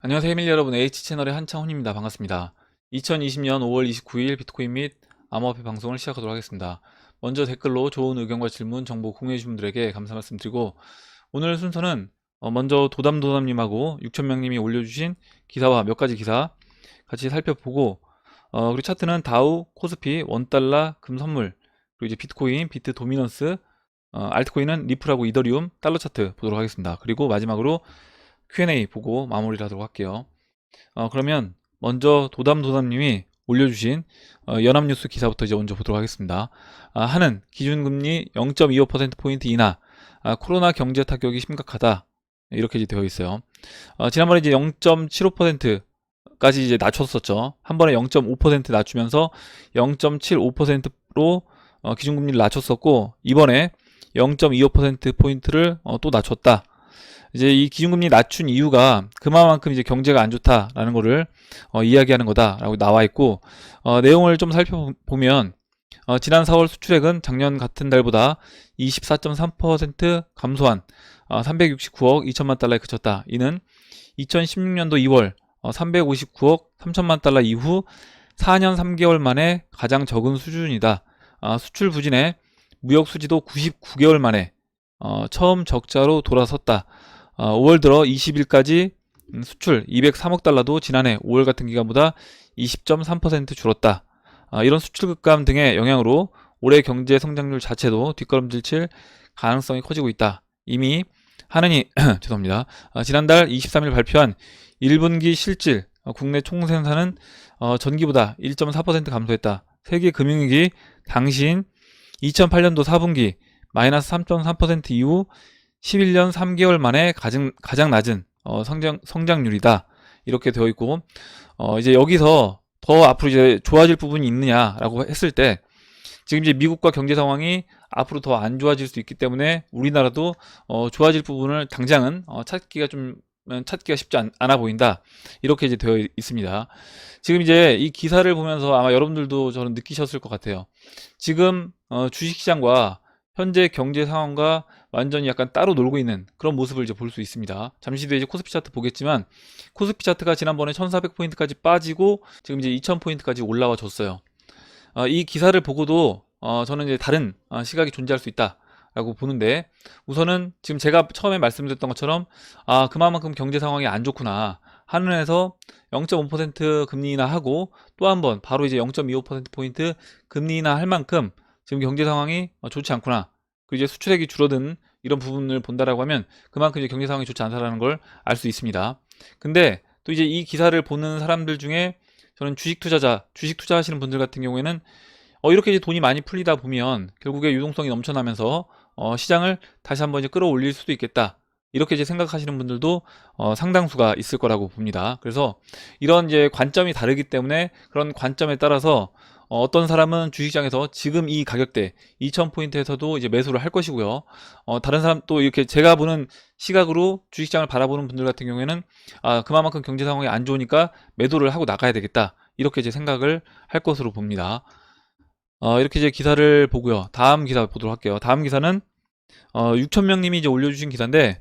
안녕하세요 해밀리 여러분, H채널의 한창훈입니다. 반갑습니다. 2020년 5월 29일 비트코인 및 암호화폐 방송을 시작하도록 하겠습니다. 먼저 댓글로 좋은 의견과 질문, 정보 공유해주신 분들에게 감사 말씀드리고, 오늘 순서는 먼저 도담도담님하고 6,000명님이 올려주신 기사와 몇 가지 기사 같이 살펴보고, 그리고 차트는 다우, 코스피, 원달러, 금선물, 그리고 이제 비트코인, 비트 도미넌스, 알트코인은 리플하고 이더리움, 달러 차트 보도록 하겠습니다. 그리고 마지막으로 Q&A 보고 마무리를 하도록 할게요. 그러면 먼저 도담도담님이 올려주신 연합뉴스 기사부터 이제 먼저 보도록 하겠습니다. 하는 기준금리 0.25%포인트 인하, 코로나 경제 타격이 심각하다, 이렇게 이제 되어 있어요. 지난번에 이제 0.75%까지 이제 낮췄었죠. 한 번에 0.5% 낮추면서 0.75%로 기준금리를 낮췄었고, 이번에 0.25%포인트를 또 낮췄다. 이제 이 기준금리 낮춘 이유가 그만큼 이제 경제가 안 좋다라는 거를 이야기하는 거다라고 나와 있고, 내용을 좀 살펴보면 지난 4월 수출액은 작년 같은 달보다 24.3% 감소한 369억 2천만 달러에 그쳤다. 이는 2016년도 2월 359억 3천만 달러 이후 4년 3개월 만에 가장 적은 수준이다. 수출 부진에 무역 수지도 99개월 만에 처음 적자로 돌아섰다. 5월 들어 20일까지 수출 203억 달러도 지난해 5월 같은 기간보다 20.3% 줄었다. 이런 수출 급감 등의 영향으로 올해 경제 성장률 자체도 뒷걸음질 가능성이 커지고 있다. 이미 하느니 죄송합니다. 지난달 23일 발표한 1분기 실질 국내 총생산은 전기보다 1.4% 감소했다. 세계 금융위기 당시인 2008년도 4분기 마이너스 3.3% 이후 11년 3개월 만에 가장 낮은 성장률이다. 이렇게 되어 있고, 이제 여기서 더 앞으로 이제 좋아질 부분이 있느냐라고 했을 때, 지금 이제 미국과 경제 상황이 앞으로 더 안 좋아질 수 있기 때문에 우리나라도 좋아질 부분을 당장은 찾기가 쉽지 않아 보인다. 이렇게 이제 되어 있습니다. 지금 이제 이 기사를 보면서 아마 여러분들도 저는 느끼셨을 것 같아요. 지금 주식시장과 현재 경제 상황과 완전히 약간 따로 놀고 있는 그런 모습을 이제 볼 수 있습니다. 잠시 뒤에 이제 코스피 차트 보겠지만, 코스피 차트가 지난번에 1400포인트까지 빠지고 지금 이제 2000포인트까지 올라와 줬어요. 이 기사를 보고도 저는 이제 다른 시각이 존재할 수 있다 라고 보는데, 우선은 지금 제가 처음에 말씀드렸던 것처럼 그만큼 경제 상황이 안 좋구나, 한은에서 0.5% 금리 인하하고 또 한 번 바로 이제 0.25%포인트 금리 인하할 만큼 지금 경제 상황이 좋지 않구나, 그리고 이제 수출액이 줄어든 이런 부분을 본다라고 하면 그만큼 이제 경제 상황이 좋지 않다라는 걸 알 수 있습니다. 근데 또 이제 이 기사를 보는 사람들 중에 저는 주식 투자하시는 분들 같은 경우에는 이렇게 이제 돈이 많이 풀리다 보면 결국에 유동성이 넘쳐나면서 시장을 다시 한번 이제 끌어올릴 수도 있겠다, 이렇게 이제 생각하시는 분들도 상당수가 있을 거라고 봅니다. 그래서 이런 이제 관점이 다르기 때문에 그런 관점에 따라서 어떤 사람은 주식시장에서 지금 이 가격대 2000포인트에서도 이제 매수를 할 것이고요. 다른 사람 또 이렇게 제가 보는 시각으로 주식시장을 바라보는 분들 같은 경우에는 그만큼 경제 상황이 안 좋으니까 매도를 하고 나가야 되겠다, 이렇게 이제 생각을 할 것으로 봅니다. 이렇게 이제 기사를 보고요. 다음 기사 보도록 할게요. 다음 기사는 6,000명님이 이제 올려주신 기사인데,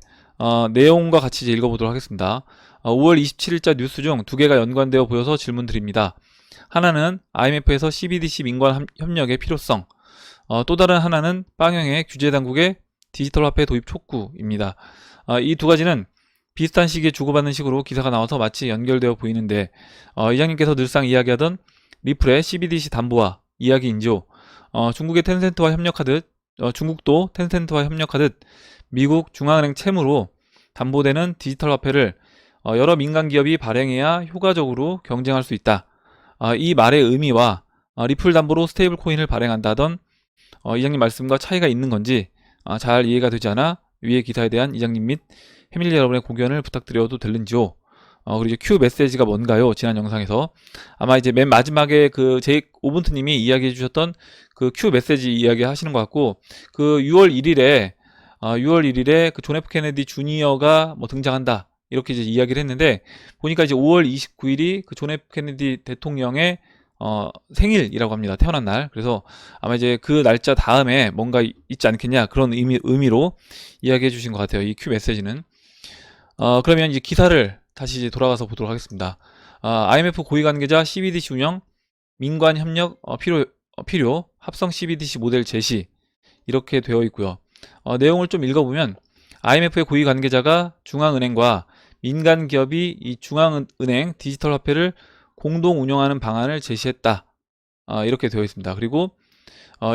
내용과 같이 이제 읽어보도록 하겠습니다. 5월 27일자 뉴스 중 두 개가 연관되어 보여서 질문 드립니다. 하나는 IMF에서 CBDC 민관 협력의 필요성, 또 다른 하나는 빵형의 규제 당국의 디지털 화폐 도입 촉구입니다. 이 두 가지는 비슷한 시기에 주고받는 식으로 기사가 나와서 마치 연결되어 보이는데, 이장님께서 늘상 이야기하던 리플의 CBDC 담보화 이야기인지요. 중국의 텐센트와 협력하듯 중국도 텐센트와 협력하듯 미국 중앙은행 채무로 담보되는 디지털 화폐를 여러 민간 기업이 발행해야 효과적으로 경쟁할 수 있다. 이 말의 의미와 리플 담보로 스테이블 코인을 발행한다던 이장님 말씀과 차이가 있는 건지 잘 이해가 되지 않아 위의 기사에 대한 이장님 및 해밀리 여러분의 고견을 부탁드려도 될는지요. 그리고 이제 Q 메시지가 뭔가요? 지난 영상에서 아마 이제 맨 마지막에 그 제이크 오븐트님이 이야기해 주셨던 그 Q 메시지 이야기 하시는 것 같고, 그 6월 1일에 그 존 F 케네디 주니어가 뭐 등장한다, 이렇게 이제 이야기를 했는데, 보니까 이제 5월 29일이 그 존 F 케네디 대통령의 생일이라고 합니다. 태어난 날. 그래서 아마 이제 그 날짜 다음에 뭔가 있지 않겠냐, 그런 의미로 이야기해 주신 것 같아요. 이 Q 메시지는. 그러면 이제 기사를 다시 이제 돌아가서 보도록 하겠습니다. IMF 고위 관계자 CBDC 운영, 민관 협력 필요, 합성 CBDC 모델 제시 이렇게 되어 있고요. 내용을 좀 읽어보면 IMF의 고위 관계자가 중앙은행과 민간 기업이 이 중앙은행 디지털 화폐를 공동 운영하는 방안을 제시했다. 이렇게 되어 있습니다. 그리고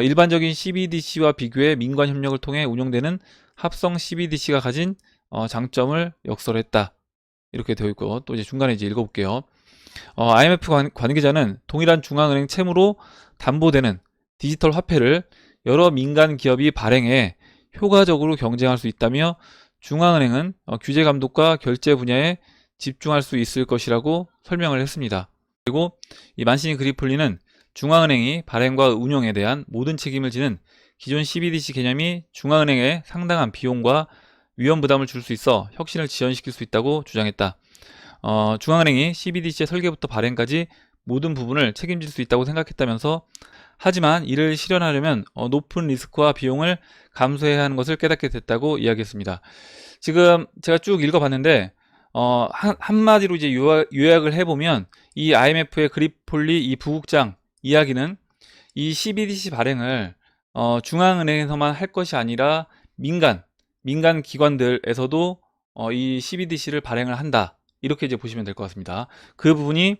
일반적인 CBDC와 비교해 민관 협력을 통해 운영되는 합성 CBDC가 가진 장점을 역설했다. 이렇게 되어 있고, 또 이제 중간에 이제 읽어볼게요. IMF 관계자는 동일한 중앙은행 채무로 담보되는 디지털 화폐를 여러 민간 기업이 발행해 효과적으로 경쟁할 수 있다며 중앙은행은 규제 감독과 결제 분야에 집중할 수 있을 것이라고 설명을 했습니다. 그리고 이 만시니 그리폴리는 중앙은행이 발행과 운영에 대한 모든 책임을 지는 기존 CBDC 개념이 중앙은행에 상당한 비용과 위험 부담을 줄 수 있어 혁신을 지연시킬 수 있다고 주장했다. 중앙은행이 CBDC의 설계부터 발행까지 모든 부분을 책임질 수 있다고 생각했다면서 하지만 이를 실현하려면 높은 리스크와 비용을 감수해야 하는 것을 깨닫게 됐다고 이야기했습니다. 지금 제가 쭉 읽어봤는데 한마디로 이제 요약을 해보면 이 IMF의 그리폴리 이 부국장 이야기는 이 CBDC 발행을 중앙은행에서만 할 것이 아니라 민간 기관들에서도 이 CBDC를 발행을 한다. 이렇게 이제 보시면 될 것 같습니다. 그 부분이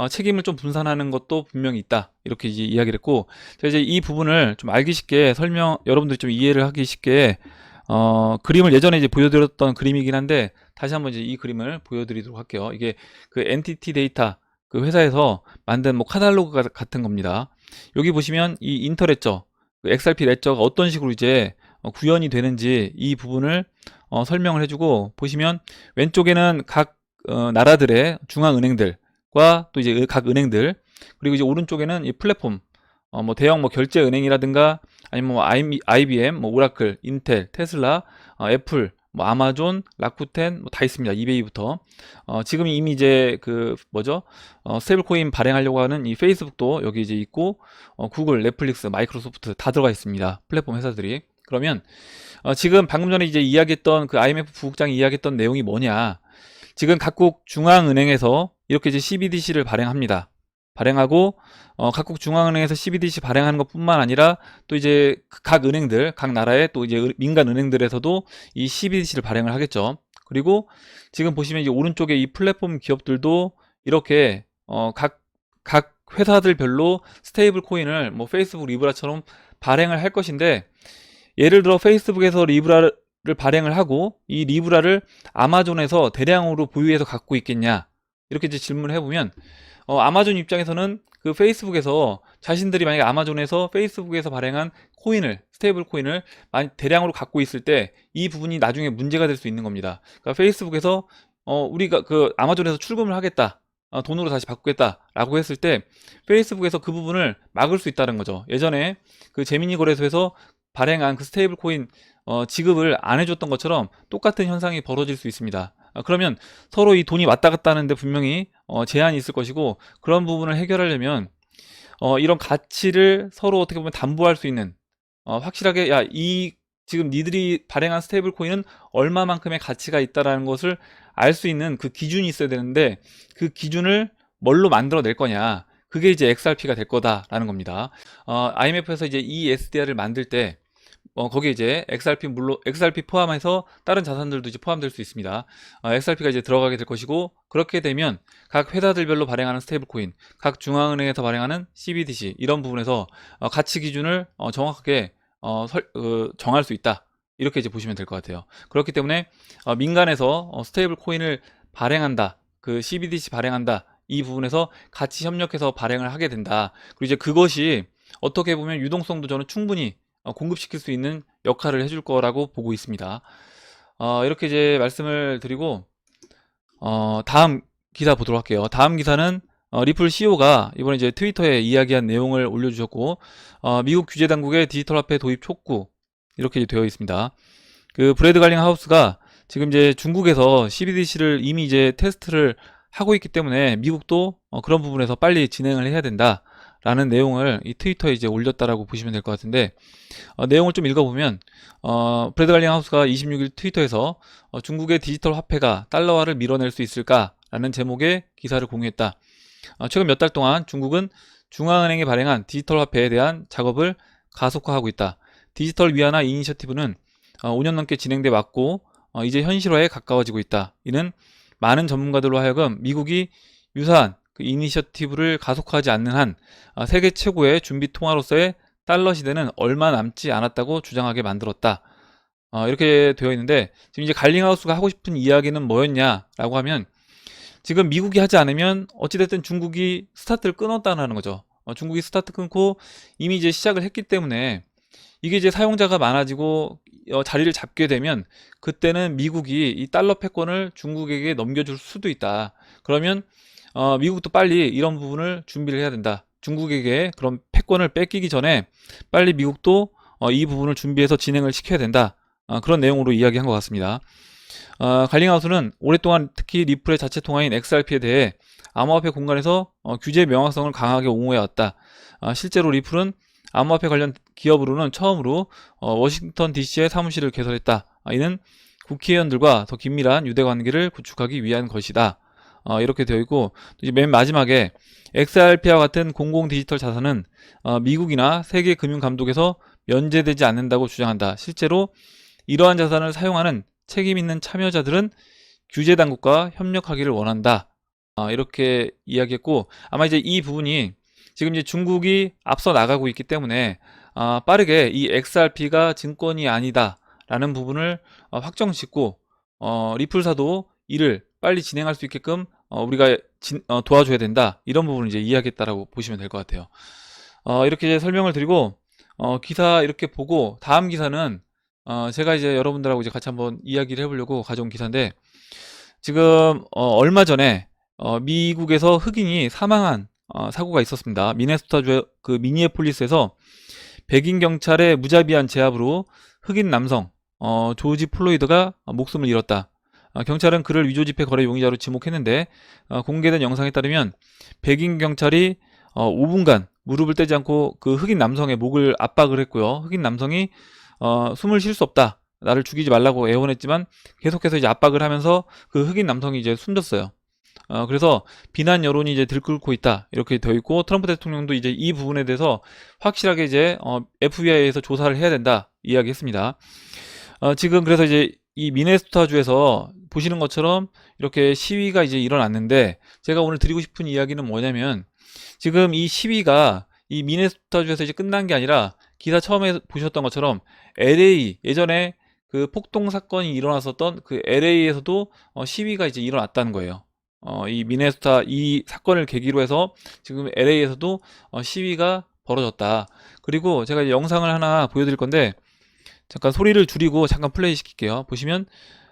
책임을 좀 분산하는 것도 분명히 있다. 이렇게 이제 이야기를 했고, 제가 이제 이 부분을 좀 알기 쉽게 여러분들이 좀 이해를 하기 쉽게 그림을 예전에 이제 보여드렸던 그림이긴 한데 다시 한번 이제 이 그림을 보여드리도록 할게요. 이게 그 엔티티 데이터 그 회사에서 만든 뭐 카탈로그 같은 겁니다. 여기 보시면 이 인터레저, 그 XRP 레저가 어떤 식으로 이제 구현이 되는지 이 부분을 설명을 해주고, 보시면 왼쪽에는 각 나라들의 중앙은행들과 또 이제 각 은행들, 그리고 이제 오른쪽에는 이 플랫폼, 뭐 대형 뭐 결제 은행이라든가 아니면 뭐 IBM, 뭐 오라클, 인텔, 테슬라, 애플, 뭐 아마존, 라쿠텐 뭐 다 있습니다. 이베이부터. 지금 이미 이제 그 뭐죠? 스테이블 코인 발행하려고 하는 이 페이스북도 여기 이제 있고, 구글, 넷플릭스, 마이크로소프트 다 들어가 있습니다. 플랫폼 회사들이. 그러면 지금 방금 전에 이제 이야기했던 그 IMF 부국장이 이야기했던 내용이 뭐냐? 지금 각국 중앙은행에서 이렇게 이제 CBDC를 발행합니다. 발행하고 각국 중앙은행에서 CBDC 발행하는 것뿐만 아니라 또 이제 각 은행들, 각 나라의 또 이제 민간 은행들에서도 이 CBDC를 발행을 하겠죠. 그리고 지금 보시면 이제 오른쪽에 이 플랫폼 기업들도 이렇게 각 회사들별로 스테이블 코인을 뭐 페이스북 리브라처럼 발행을 할 것인데, 예를 들어 페이스북에서 리브라를 발행을 하고 이 리브라를 아마존에서 대량으로 보유해서 갖고 있겠냐, 이렇게 이제 질문을 해보면 아마존 입장에서는 그 페이스북에서 자신들이 만약에 아마존에서 페이스북에서 발행한 코인을, 스테이블 코인을 많이 대량으로 갖고 있을 때 이 부분이 나중에 문제가 될 수 있는 겁니다. 그러니까 페이스북에서 우리가 그 아마존에서 출금을 하겠다, 돈으로 다시 바꾸겠다라고 했을 때 페이스북에서 그 부분을 막을 수 있다는 거죠. 예전에 그 제미니 거래소에서 발행한 그 스테이블 코인 지급을 안 해줬던 것처럼 똑같은 현상이 벌어질 수 있습니다. 그러면 서로 이 돈이 왔다 갔다 하는데 분명히 제한이 있을 것이고, 그런 부분을 해결하려면 이런 가치를 서로 어떻게 보면 담보할 수 있는, 확실하게 이 지금 니들이 발행한 스테이블 코인은 얼마만큼의 가치가 있다라는 것을 알 수 있는 그 기준이 있어야 되는데, 그 기준을 뭘로 만들어낼 거냐, 그게 이제 XRP가 될 거다라는 겁니다. IMF에서 이제 이 SDR을 만들 때 거기에 이제 XRP 포함해서 다른 자산들도 이제 포함될 수 있습니다. XRP가 이제 들어가게 될 것이고, 그렇게 되면 각 회사들별로 발행하는 스테이블 코인, 각 중앙은행에서 발행하는 CBDC 이런 부분에서 가치 기준을 정확하게 정할 수 있다. 이렇게 이제 보시면 될 것 같아요. 그렇기 때문에 민간에서 스테이블 코인을 발행한다, 그 CBDC 발행한다, 이 부분에서 같이 협력해서 발행을 하게 된다. 그리고 이제 그것이 어떻게 보면 유동성도 저는 충분히 공급시킬 수 있는 역할을 해줄 거라고 보고 있습니다. 이렇게 이제 말씀을 드리고 다음 기사 보도록 할게요. 다음 기사는 리플 CEO가 이번에 이제 트위터에 이야기한 내용을 올려주셨고, 미국 규제 당국의 디지털 화폐 도입 촉구, 이렇게 이제 되어 있습니다. 그 브래드 갈링 하우스가 지금 이제 중국에서 CBDC를 이미 이제 테스트를 하고 있기 때문에 미국도 그런 부분에서 빨리 진행을 해야 된다, 라는 내용을 이 트위터에 이제 올렸다라고 보시면 될 것 같은데, 내용을 좀 읽어보면, 브래드 갈링하우스가 26일 트위터에서 중국의 디지털 화폐가 달러화를 밀어낼 수 있을까라는 제목의 기사를 공유했다. 최근 몇 달 동안 중국은 중앙은행이 발행한 디지털 화폐에 대한 작업을 가속화하고 있다. 디지털 위안화 이니셔티브는 5년 넘게 진행돼 왔고 이제 현실화에 가까워지고 있다. 이는 많은 전문가들로 하여금 미국이 유사한 그 이니셔티브를 가속화하지 않는 한 세계 최고의 준비 통화로서의 달러 시대는 얼마 남지 않았다고 주장하게 만들었다. 이렇게 되어 있는데, 지금 이제 갈링하우스가 하고 싶은 이야기는 뭐였냐라고 하면, 지금 미국이 하지 않으면 어찌됐든 중국이 스타트를 끊었다는 거죠. 중국이 스타트 끊고 이미 이제 시작을 했기 때문에 이게 이제 사용자가 많아지고 자리를 잡게 되면 그때는 미국이 이 달러 패권을 중국에게 넘겨줄 수도 있다. 그러면 미국도 빨리 이런 부분을 준비를 해야 된다. 중국에게 그런 패권을 뺏기기 전에 빨리 미국도 이 부분을 준비해서 진행을 시켜야 된다. 그런 내용으로 이야기한 것 같습니다. 갈링하우스는 오랫동안 특히 리플의 자체 통화인 XRP에 대해 암호화폐 공간에서 규제 명확성을 강하게 옹호해왔다. 실제로 리플은 암호화폐 관련 기업으로는 처음으로 워싱턴 DC의 사무실을 개설했다. 이는 국회의원들과 더 긴밀한 유대관계를 구축하기 위한 것이다. 이렇게 되어 있고, 이제 맨 마지막에 XRP와 같은 공공 디지털 자산은 미국이나 세계 금융 감독에서 면제되지 않는다고 주장한다. 실제로 이러한 자산을 사용하는 책임 있는 참여자들은 규제 당국과 협력하기를 원한다. 이렇게 이야기했고, 아마 이제 이 부분이 지금 이제 중국이 앞서 나가고 있기 때문에 빠르게 이 XRP가 증권이 아니다라는 부분을 확정짓고 리플사도 이를 빨리 진행할 수 있게끔 우리가 도와줘야 된다, 이런 부분을 이제 이야기했다라고 보시면 될 것 같아요. 이렇게 이제 설명을 드리고 기사 이렇게 보고, 다음 기사는 제가 이제 여러분들하고 이제 같이 한번 이야기를 해보려고 가져온 기사인데, 지금 얼마 전에 미국에서 흑인이 사망한 사고가 있었습니다. 미네소타주 그 미니애폴리스에서 백인 경찰의 무자비한 제압으로 흑인 남성 조지 플로이드가 목숨을 잃었다. 경찰은 그를 위조지폐 거래 용의자로 지목했는데, 공개된 영상에 따르면 백인 경찰이 5분간 무릎을 떼지 않고 그 흑인 남성의 목을 압박을 했고요. 흑인 남성이 숨을 쉴 수 없다, 나를 죽이지 말라고 애원했지만 계속해서 이제 압박을 하면서 그 흑인 남성이 이제 숨졌어요. 그래서 비난 여론이 이제 들끓고 있다, 이렇게 되어 있고, 트럼프 대통령도 이제 이 부분에 대해서 확실하게 이제 FBI에서 조사를 해야 된다 이야기했습니다. 지금 그래서 이제 이 미네소타주에서 보시는 것처럼 이렇게 시위가 이제 일어났는데, 제가 오늘 드리고 싶은 이야기는 뭐냐면, 지금 이 시위가 이 미네소타주에서 이제 끝난 게 아니라, 기사 처음에 보셨던 것처럼 LA, 예전에 그 폭동 사건이 일어났었던 그 LA에서도 시위가 이제 일어났다는 거예요. 이 미네소타 이 사건을 계기로 해서 지금 LA에서도 시위가 벌어졌다. 그리고 제가 이제 영상을 하나 보여드릴 건데, 잠깐 소리를 줄이고 잠깐 플레이 시킬게요. 보시면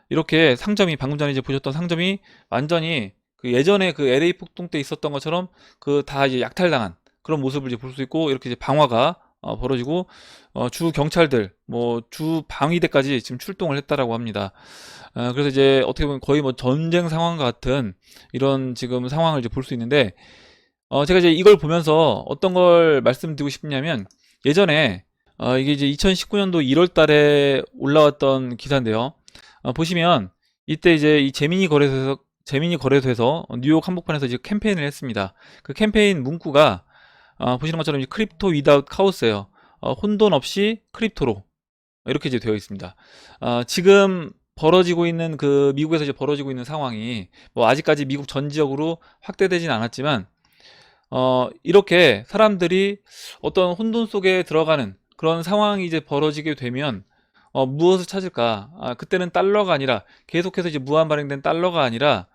이렇게 상점이, 방금 전에 이제 보셨던 상점이 완전히 그 예전에 그 LA 폭동 때 있었던 것처럼 그 다 이제 약탈당한 그런 모습을 이제 볼 수 있고, 이렇게 이제 방화가 벌어지고 주 경찰들, 뭐 주 방위대까지 지금 출동을 했다라고 합니다. 그래서 이제 어떻게 보면 거의 뭐 전쟁 상황 같은 이런 지금 상황을 이제 볼 수 있는데, 제가 이제 이걸 보면서 어떤 걸 말씀드리고 싶냐면, 예전에 이게 이제 2019년도 1월 달에 올라왔던 기사인데요. 보시면 이때 이제 이 재미니 거래소에서 뉴욕 한복판에서 이제 캠페인을 했습니다. 그 캠페인 문구가 보시는 것처럼 크립토 위다웃 카오스예요. 혼돈 없이 크립토로, 이렇게 이제 되어 있습니다. 지금 벌어지고 있는 그 미국에서 이제 벌어지고 있는 상황이 뭐 아직까지 미국 전 지역으로 확대되진 않았지만, 이렇게 사람들이 어떤 혼돈 속에 들어가는 그런 상황이 이제 벌어지게 되면 무엇을 찾을까? 그때는 달러가 아니라, 계속해서 이제 무한 발행된 달러가 아니라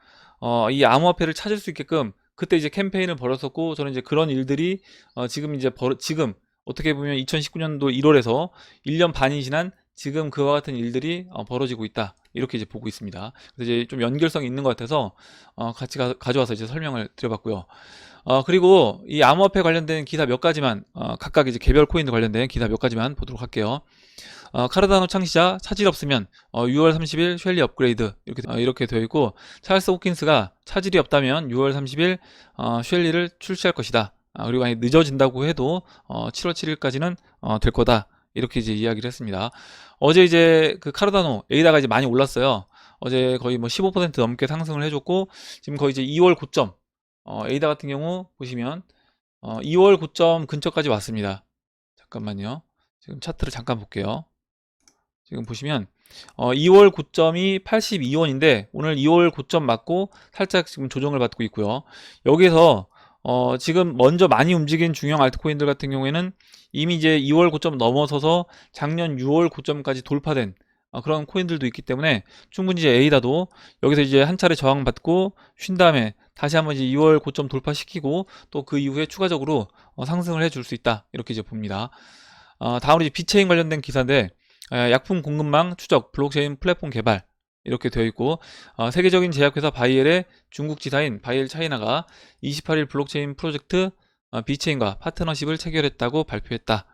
이 암호화폐를 찾을 수 있게끔 그때 이제 캠페인을 벌였었고, 저는 이제 그런 일들이 지금 이제 지금 어떻게 보면 2019년도 1월에서 1년 반이 지난 지금 그와 같은 일들이 벌어지고 있다, 이렇게 이제 보고 있습니다. 그래서 이제 좀 연결성이 있는 것 같아서 같이 가져와서 이제 설명을 드려봤고요. 그리고 이 암호화폐 관련된 기사 몇 가지만, 각각 이제 개별 코인 관련된 기사 몇 가지만 보도록 할게요. 카르다노 창시자 차질 없으면 6월 30일 쉘리 업그레이드, 이렇게 되어 있고, 찰스 호킨스가 차질이 없다면 6월 30일 쉘리를 출시할 것이다. 그리고 만약 늦어진다고 해도 7월 7일까지는 될 거다. 이렇게 이제 이야기를 했습니다. 어제 이제 그 카르다노 에이다가 이제 많이 올랐어요. 어제 거의 뭐 15% 넘게 상승을 해줬고 지금 거의 이제 2월 고점 에이다 같은 경우 보시면 2월 고점 근처까지 왔습니다. 잠깐만요. 지금 차트를 잠깐 볼게요. 지금 보시면 2월 고점이 82원인데 오늘 2월 고점 맞고 살짝 지금 조정을 받고 있고요. 여기서 지금 먼저 많이 움직인 중형 알트코인들 같은 경우에는 이미 이제 2월 고점 넘어서서 작년 6월 고점까지 돌파된 그런 코인들도 있기 때문에 충분히 이제 에이다도 여기서 이제 한 차례 저항받고 쉰 다음에 다시 한번 이제 2월 고점 돌파시키고 또 그 이후에 추가적으로 상승을 해줄 수 있다 이렇게 이제 봅니다. 다음으로 이제 비체인 관련된 기사인데 약품 공급망 추적, 블록체인 플랫폼 개발 이렇게 되어 있고 세계적인 제약회사 바이엘의 중국 지사인 바이엘 차이나가 28일 블록체인 프로젝트 비체인과 파트너십을 체결했다고 발표했다.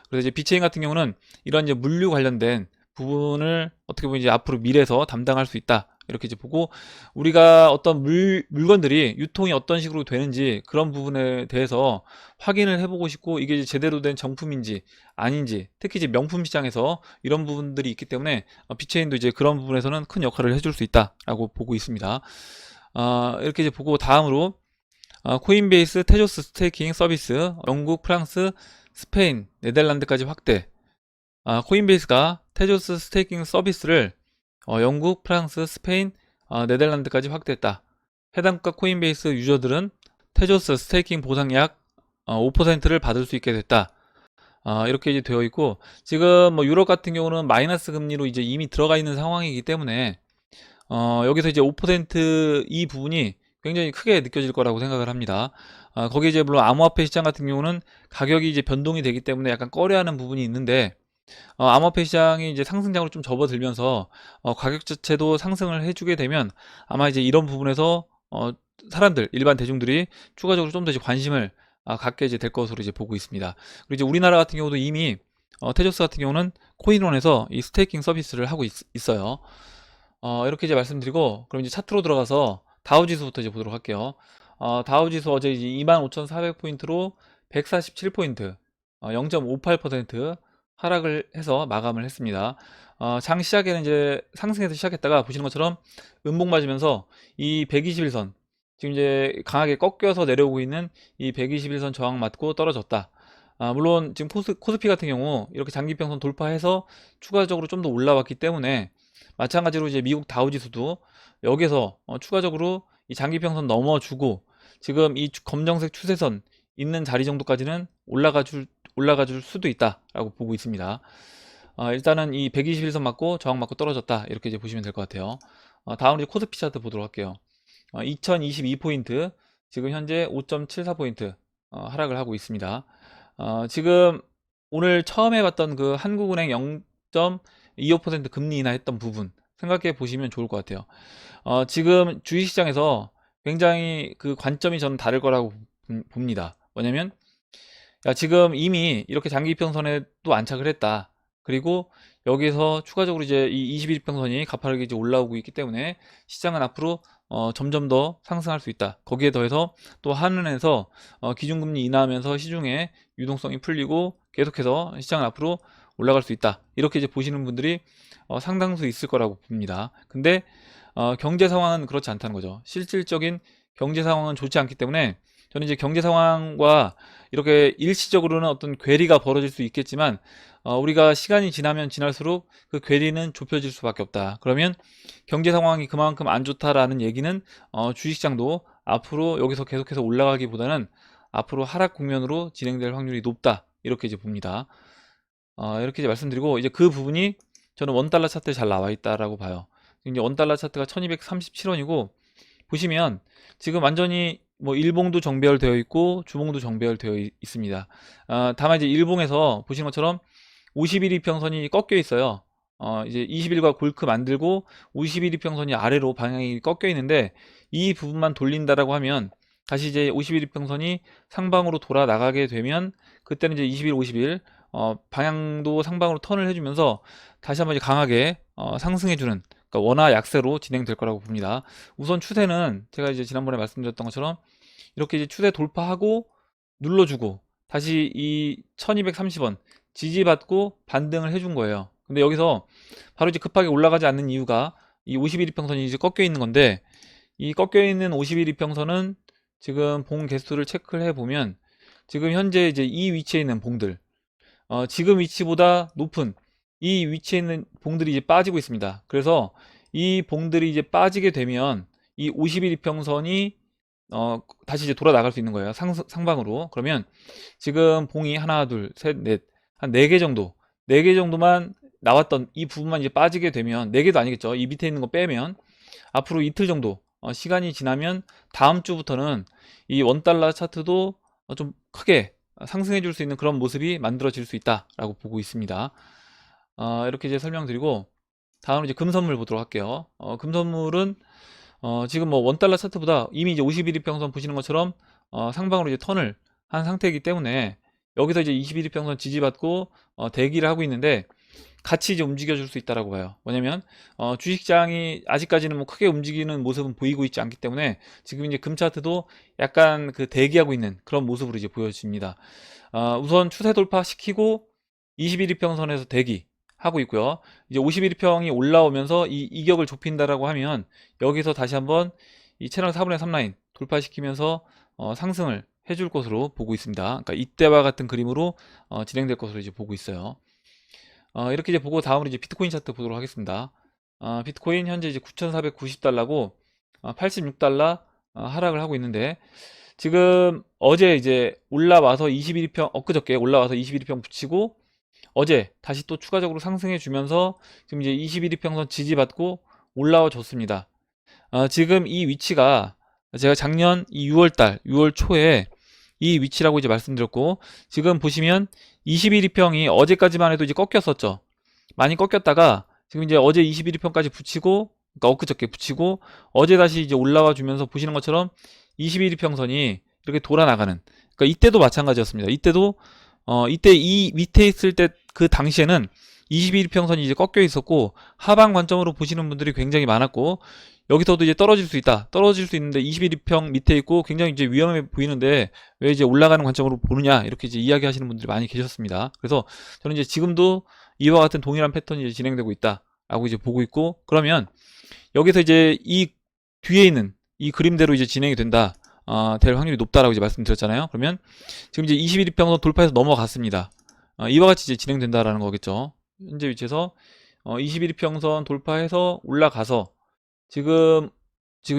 그래서 이제 비체인 같은 경우는 이런 이제 물류 관련된 부분을 어떻게 보면 이제 앞으로 미래에서 담당할 수 있다. 이렇게 이제 보고 우리가 어떤 물건들이 유통이 어떤 식으로 되는지 그런 부분에 대해서 확인을 해보고 싶고 이게 이제 제대로 된 정품인지 아닌지 특히 이제 명품 시장에서 이런 부분들이 있기 때문에 비체인도 이제 그런 부분에서는 큰 역할을 해줄 수 있다라고 보고 있습니다. 이렇게 이제 보고 다음으로 코인베이스 테조스 스테이킹 서비스 영국, 프랑스, 스페인, 네덜란드까지 확대. 코인베이스가 테조스 스테이킹 서비스를 영국, 프랑스, 스페인, 네덜란드까지 확대했다. 해당 국가 코인베이스 유저들은 테조스 스테이킹 보상 약 5%를 받을 수 있게 됐다. 이렇게 이제 되어 있고 지금 뭐 유럽 같은 경우는 마이너스 금리로 이제 이미 들어가 있는 상황이기 때문에 여기서 이제 5%이 부분이 굉장히 크게 느껴질 거라고 생각을 합니다. 거기 이제 물론 암호화폐 시장 같은 경우는 가격이 이제 변동이 되기 때문에 약간 꺼려하는 부분이 있는데 암호화폐 시장이 이제 상승장으로 좀 접어들면서 가격 자체도 상승을 해주게 되면 아마 이제 이런 부분에서 사람들 일반 대중들이 추가적으로 좀 더 이제 관심을 갖게 이제 될 것으로 이제 보고 있습니다. 그리고 이제 우리나라 같은 경우도 이미 테조스 같은 경우는 코인원에서 이 스테이킹 서비스를 하고 있어요. 이렇게 이제 말씀드리고 그럼 이제 차트로 들어가서 다우지수부터 이제 보도록 할게요. 다우지수 어제 이제 25,400포인트로 147포인트, 0.58% 하락을 해서 마감을 했습니다. 장 시작에는 이제 상승해서 시작했다가 보시는 것처럼 음봉 맞으면서 이 121선 지금 이제 강하게 꺾여서 내려오고 있는 이 121선 저항 맞고 떨어졌다. 물론 지금 코스피 같은 경우 이렇게 장기평선 돌파해서 추가적으로 좀 더 올라왔기 때문에 마찬가지로 이제 미국 다우지수도 여기서 추가적으로 이 장기평선 넘어주고 지금 이 검정색 추세선 있는 자리 정도까지는 올라가 줄 수도 있다라고 보고 있습니다. 일단은 이 121선 맞고 저항 맞고 떨어졌다 이렇게 이제 보시면 될 것 같아요. 다음으로 코스피 차트 보도록 할게요. 2022포인트 지금 현재 5.74포인트 하락을 하고 있습니다. 지금 오늘 처음에 봤던 그 한국은행 0.25% 금리 인하했던 부분 생각해 보시면 좋을 것 같아요. 지금 주식시장에서 굉장히 그 관점이 저는 다를 거라고 봅니다. 뭐냐면 지금 이미 이렇게 장기평선에 또 안착을 했다. 그리고 여기서 추가적으로 이제 이 21평선이 가파르게 이제 올라오고 있기 때문에 시장은 앞으로 점점 더 상승할 수 있다. 거기에 더해서 또 한은에서 기준금리 인하하면서 시중에 유동성이 풀리고 계속해서 시장은 앞으로 올라갈 수 있다. 이렇게 이제 보시는 분들이 상당수 있을 거라고 봅니다. 근데 경제 상황은 그렇지 않다는 거죠. 실질적인 경제 상황은 좋지 않기 때문에 저는 이제 경제 상황과 이렇게 일시적으로는 어떤 괴리가 벌어질 수 있겠지만 우리가 시간이 지나면 지날수록 그 괴리는 좁혀질 수밖에 없다. 그러면 경제 상황이 그만큼 안 좋다라는 얘기는 주식시장도 앞으로 여기서 계속해서 올라가기보다는 앞으로 하락 국면으로 진행될 확률이 높다. 이렇게 이제 봅니다. 이렇게 이제 말씀드리고 이제 그 부분이 저는 원달러 차트에 잘 나와 있다라고 봐요. 이제 원달러 차트가 1237원이고 보시면 지금 완전히 뭐 일봉도 정배열되어 있고 주봉도 정배열되어 있습니다. 다만 이제 일봉에서 보시는 것처럼 50일 이평선이 꺾여 있어요. 이제 20일과 골크 만들고 51일 이평선이 아래로 방향이 꺾여 있는데 이 부분만 돌린다라고 하면 다시 이제 51일 이평선이 상방으로 돌아 나가게 되면 그때는 이제 20일, 50일 방향도 상방으로 턴을 해주면서 다시 한번 이제 강하게 상승해주는 그러니까 원화 약세로 진행될 거라고 봅니다. 우선 추세는 제가 이제 지난번에 말씀드렸던 것처럼 이렇게 이제 추세 돌파하고 눌러주고 다시 이 1230원 지지받고 반등을 해준 거예요. 근데 여기서 바로 이제 급하게 올라가지 않는 이유가 이 51 이평선이 이제 꺾여 있는 건데, 이 꺾여 있는 51 이평선은 지금 봉 개수를 체크를 해 보면 지금 현재 이제 이 위치에 있는 봉들, 지금 위치보다 높은 이 위치에 있는 봉들이 이제 빠지고 있습니다. 그래서 이 봉들이 이제 빠지게 되면 이 51 이평선이 다시 이제 돌아 나갈 수 있는 거예요. 상방으로. 그러면 지금 봉이 하나, 둘, 셋, 넷, 한 4개 정도, 4개 정도만 나왔던 이 부분만 이제 빠지게 되면, 4개도 아니겠죠. 이 밑에 있는 거 빼면 앞으로 이틀 정도 시간이 지나면 다음 주부터는 이 원달러 차트도 좀 크게 상승해 줄 수 있는 그런 모습이 만들어질 수 있다라고 보고 있습니다. 이렇게 이제 설명드리고 다음으로 이제 금선물 보도록 할게요. 금선물은 지금 뭐 원달러 차트보다 이미 이제 51이평선 보시는 것처럼 상방으로 이제 턴을 한 상태이기 때문에 여기서 이제 21이평선 지지받고 대기를 하고 있는데, 같이 이제 움직여 줄 수 있다라고 봐요. 뭐냐면 주식장이 아직까지는 뭐 크게 움직이는 모습은 보이고 있지 않기 때문에 지금 이제 금 차트도 약간 그 대기하고 있는 그런 모습으로 이제 보여집니다. 우선 추세 돌파 시키고 21이평선에서 대기 하고 있고요. 이제 51이평이 올라오면서 이 이격을 좁힌다라고 하면 여기서 다시 한번 이 채널 4분의 3 라인 돌파시키면서 상승을 해줄 것으로 보고 있습니다. 그러니까 이때와 같은 그림으로 진행될 것으로 이제 보고 있어요. 이렇게 이제 보고 다음으로 이제 비트코인 차트 보도록 하겠습니다. 비트코인 현재 이제 9,490달러고 86달러 하락을 하고 있는데, 지금 어제 이제 올라와서 21이평, 엊그저께 올라와서 21이평 붙이고 어제 다시 또 추가적으로 상승해 주면서 지금 이제 21이평선 지지받고 올라와 줬습니다. 지금 이 위치가 제가 작년 이 6월달, 6월 초에 이 위치라고 이제 말씀드렸고, 지금 보시면 21이평이 어제까지만 해도 이제 꺾였었죠. 많이 꺾였다가 지금 이제 어제 21이평까지 붙이고, 그러니까 엊그저께 붙이고 어제 다시 이제 올라와 주면서 보시는 것처럼 21이평선이 이렇게 돌아 나가는, 그러니까 이때도 마찬가지였습니다. 이때도 이때 이 밑에 있을 때 그 당시에는 21이평선이 이제 꺾여 있었고 하방 관점으로 보시는 분들이 굉장히 많았고, 여기서도 이제 떨어질 수 있다, 떨어질 수 있는데 21이평 밑에 있고 굉장히 이제 위험해 보이는데 왜 이제 올라가는 관점으로 보느냐, 이렇게 이제 이야기하시는 분들이 많이 계셨습니다. 그래서 저는 이제 지금도 이와 같은 동일한 패턴이 이제 진행되고 있다라고 이제 보고 있고, 그러면 여기서 이제 이 뒤에 있는 이 그림대로 이제 진행이 된다, 될 확률이 높다라고 이제 말씀드렸잖아요. 그러면 지금 이제 21이평선 돌파해서 넘어갔습니다. 이와 같이 이제 진행된다라는 거겠죠. 현재 위치에서 21이평선 돌파해서 올라가서 지금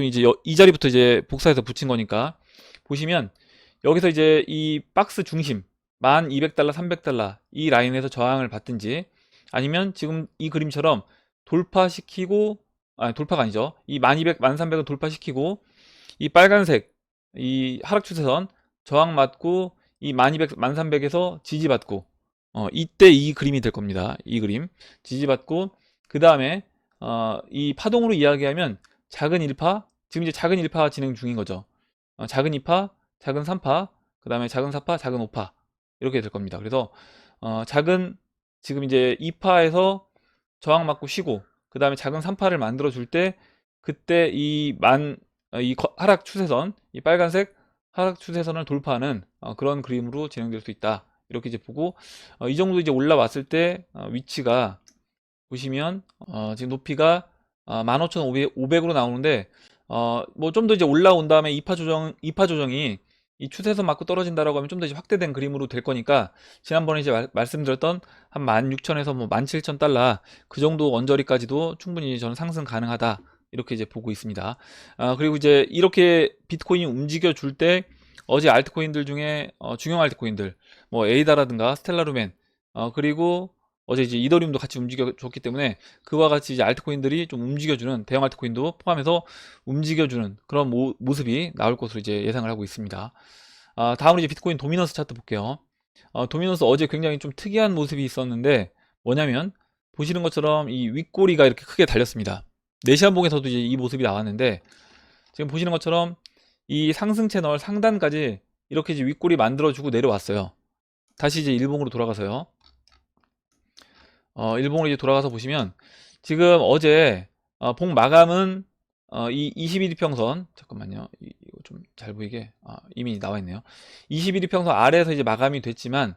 이제 이 자리부터 이제 복사해서 붙인 거니까 보시면 여기서 이제 이 박스 중심 1200달러, 300달러 이 라인에서 저항을 받든지, 아니면 지금 이 그림처럼 돌파시키고, 돌파가 아니죠. 이 1200, 1300을 돌파시키고 이 빨간색 이 하락 추세선 저항 맞고 이 1200, 1300에서 지지받고, 이때 이 그림이 될 겁니다. 이 그림 지지받고, 그 다음에 이 파동으로 이야기하면 작은 1파, 지금 이제 작은 1파 진행 중인 거죠. 작은 2파, 작은 3파, 그 다음에 작은 4파, 작은 5파 이렇게 될 겁니다. 그래서 작은, 지금 이제 2파에서 저항 맞고 쉬고 그 다음에 작은 3파를 만들어 줄 때, 그때 이 하락 추세선, 이 빨간색 하락 추세선을 돌파하는 그런 그림으로 진행될 수 있다, 이렇게 이제 보고, 이 정도 이제 올라왔을 때 위치가 보시면 지금 높이가 15,500으로 나오는데, 뭐 좀 더 이제 올라온 다음에 2파 조정이 이 추세선 맞고 떨어진다라고 하면 좀 더 이제 확대된 그림으로 될 거니까, 지난번에 이제 말씀드렸던 한 16,000에서 뭐 17,000달러 그 정도 언저리까지도 충분히 저는 상승 가능하다, 이렇게 이제 보고 있습니다. 그리고 이제 이렇게 비트코인이 움직여 줄 때 어제 알트코인들 중에 중형 알트코인들 뭐 에이다라든가 스텔라루멘, 그리고 어제 이제 이더리움도 같이 움직여줬기 때문에 그와 같이 이제 알트코인들이 좀 움직여주는, 대형 알트코인도 포함해서 움직여주는 그런 모습이 나올 것으로 이제 예상을 하고 있습니다. 다음으로 이제 비트코인 도미넌스 차트 볼게요. 도미넌스 어제 굉장히 좀 특이한 모습이 있었는데, 뭐냐면 보시는 것처럼 이 윗꼬리가 이렇게 크게 달렸습니다. 네시안봉에서도 이제 이 모습이 나왔는데, 지금 보시는 것처럼 이 상승 채널 상단까지 이렇게 이제 윗꼬리 만들어주고 내려왔어요. 다시 이제 일봉으로 돌아가서요. 일봉으로 이제 돌아가서 보시면 지금 어제 봉 마감은 이 21이평선, 잠깐만요, 이거 좀 잘 보이게 이미 나와 있네요. 21이평선 아래에서 이제 마감이 됐지만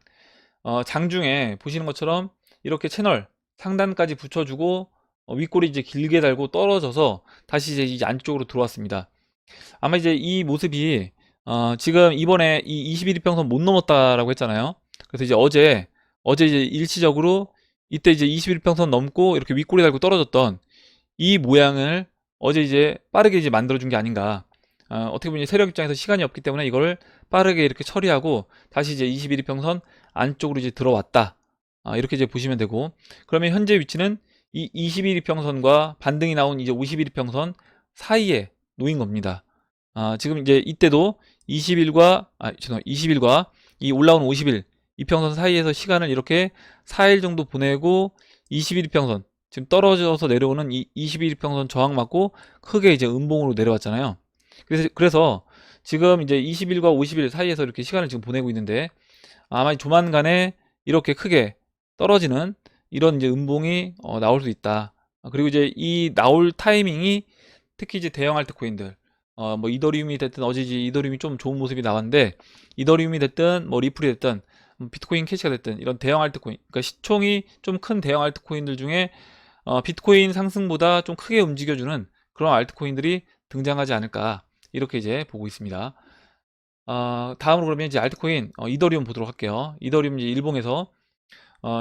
장중에 보시는 것처럼 이렇게 채널 상단까지 붙여주고 윗골이 이제 길게 달고 떨어져서 다시 이제 안쪽으로 들어왔습니다. 아마 이제 이 모습이 지금 이번에 이 21이평선 못 넘었다라고 했잖아요. 그래서 이제 어제 이제 일시적으로 이때 이제 21평선 넘고 이렇게 윗골이 달고 떨어졌던 이 모양을 어제 이제 빠르게 이제 만들어준 게 아닌가. 어떻게 보면 세력 입장에서 시간이 없기 때문에 이걸 빠르게 이렇게 처리하고 다시 이제 21이평선 안쪽으로 이제 들어왔다. 이렇게 이제 보시면 되고, 그러면 현재 위치는 이 21이평선과 반등이 나온 이제 51이평선 사이에 놓인 겁니다. 지금 이제 이때도 20일과 이 올라온 50일 이평선 사이에서 시간을 이렇게 4일 정도 보내고 21이평선 지금 떨어져서 내려오는 이 21이평선 저항 맞고 크게 이제 음봉으로 내려왔잖아요. 그래서 지금 이제 20일과 50일 사이에서 이렇게 시간을 지금 보내고 있는데 아마 조만간에 이렇게 크게 떨어지는 이런 이제 음봉이 나올 수 있다. 그리고 이제 이 나올 타이밍이 특히 이제 대형 알트코인들 뭐 이더리움이 됐든 어제 이제 이더리움이 좀 좋은 모습이 나왔는데 이더리움이 됐든 뭐 리플이 됐든 비트코인 캐시가 됐든 이런 대형 알트코인, 그러니까 시총이 좀 큰 대형 알트코인들 중에 비트코인 상승보다 좀 크게 움직여주는 그런 알트코인들이 등장하지 않을까 이렇게 이제 보고 있습니다. 다음으로 그러면 이제 알트코인 이더리움 보도록 할게요. 이더리움 이제 일봉에서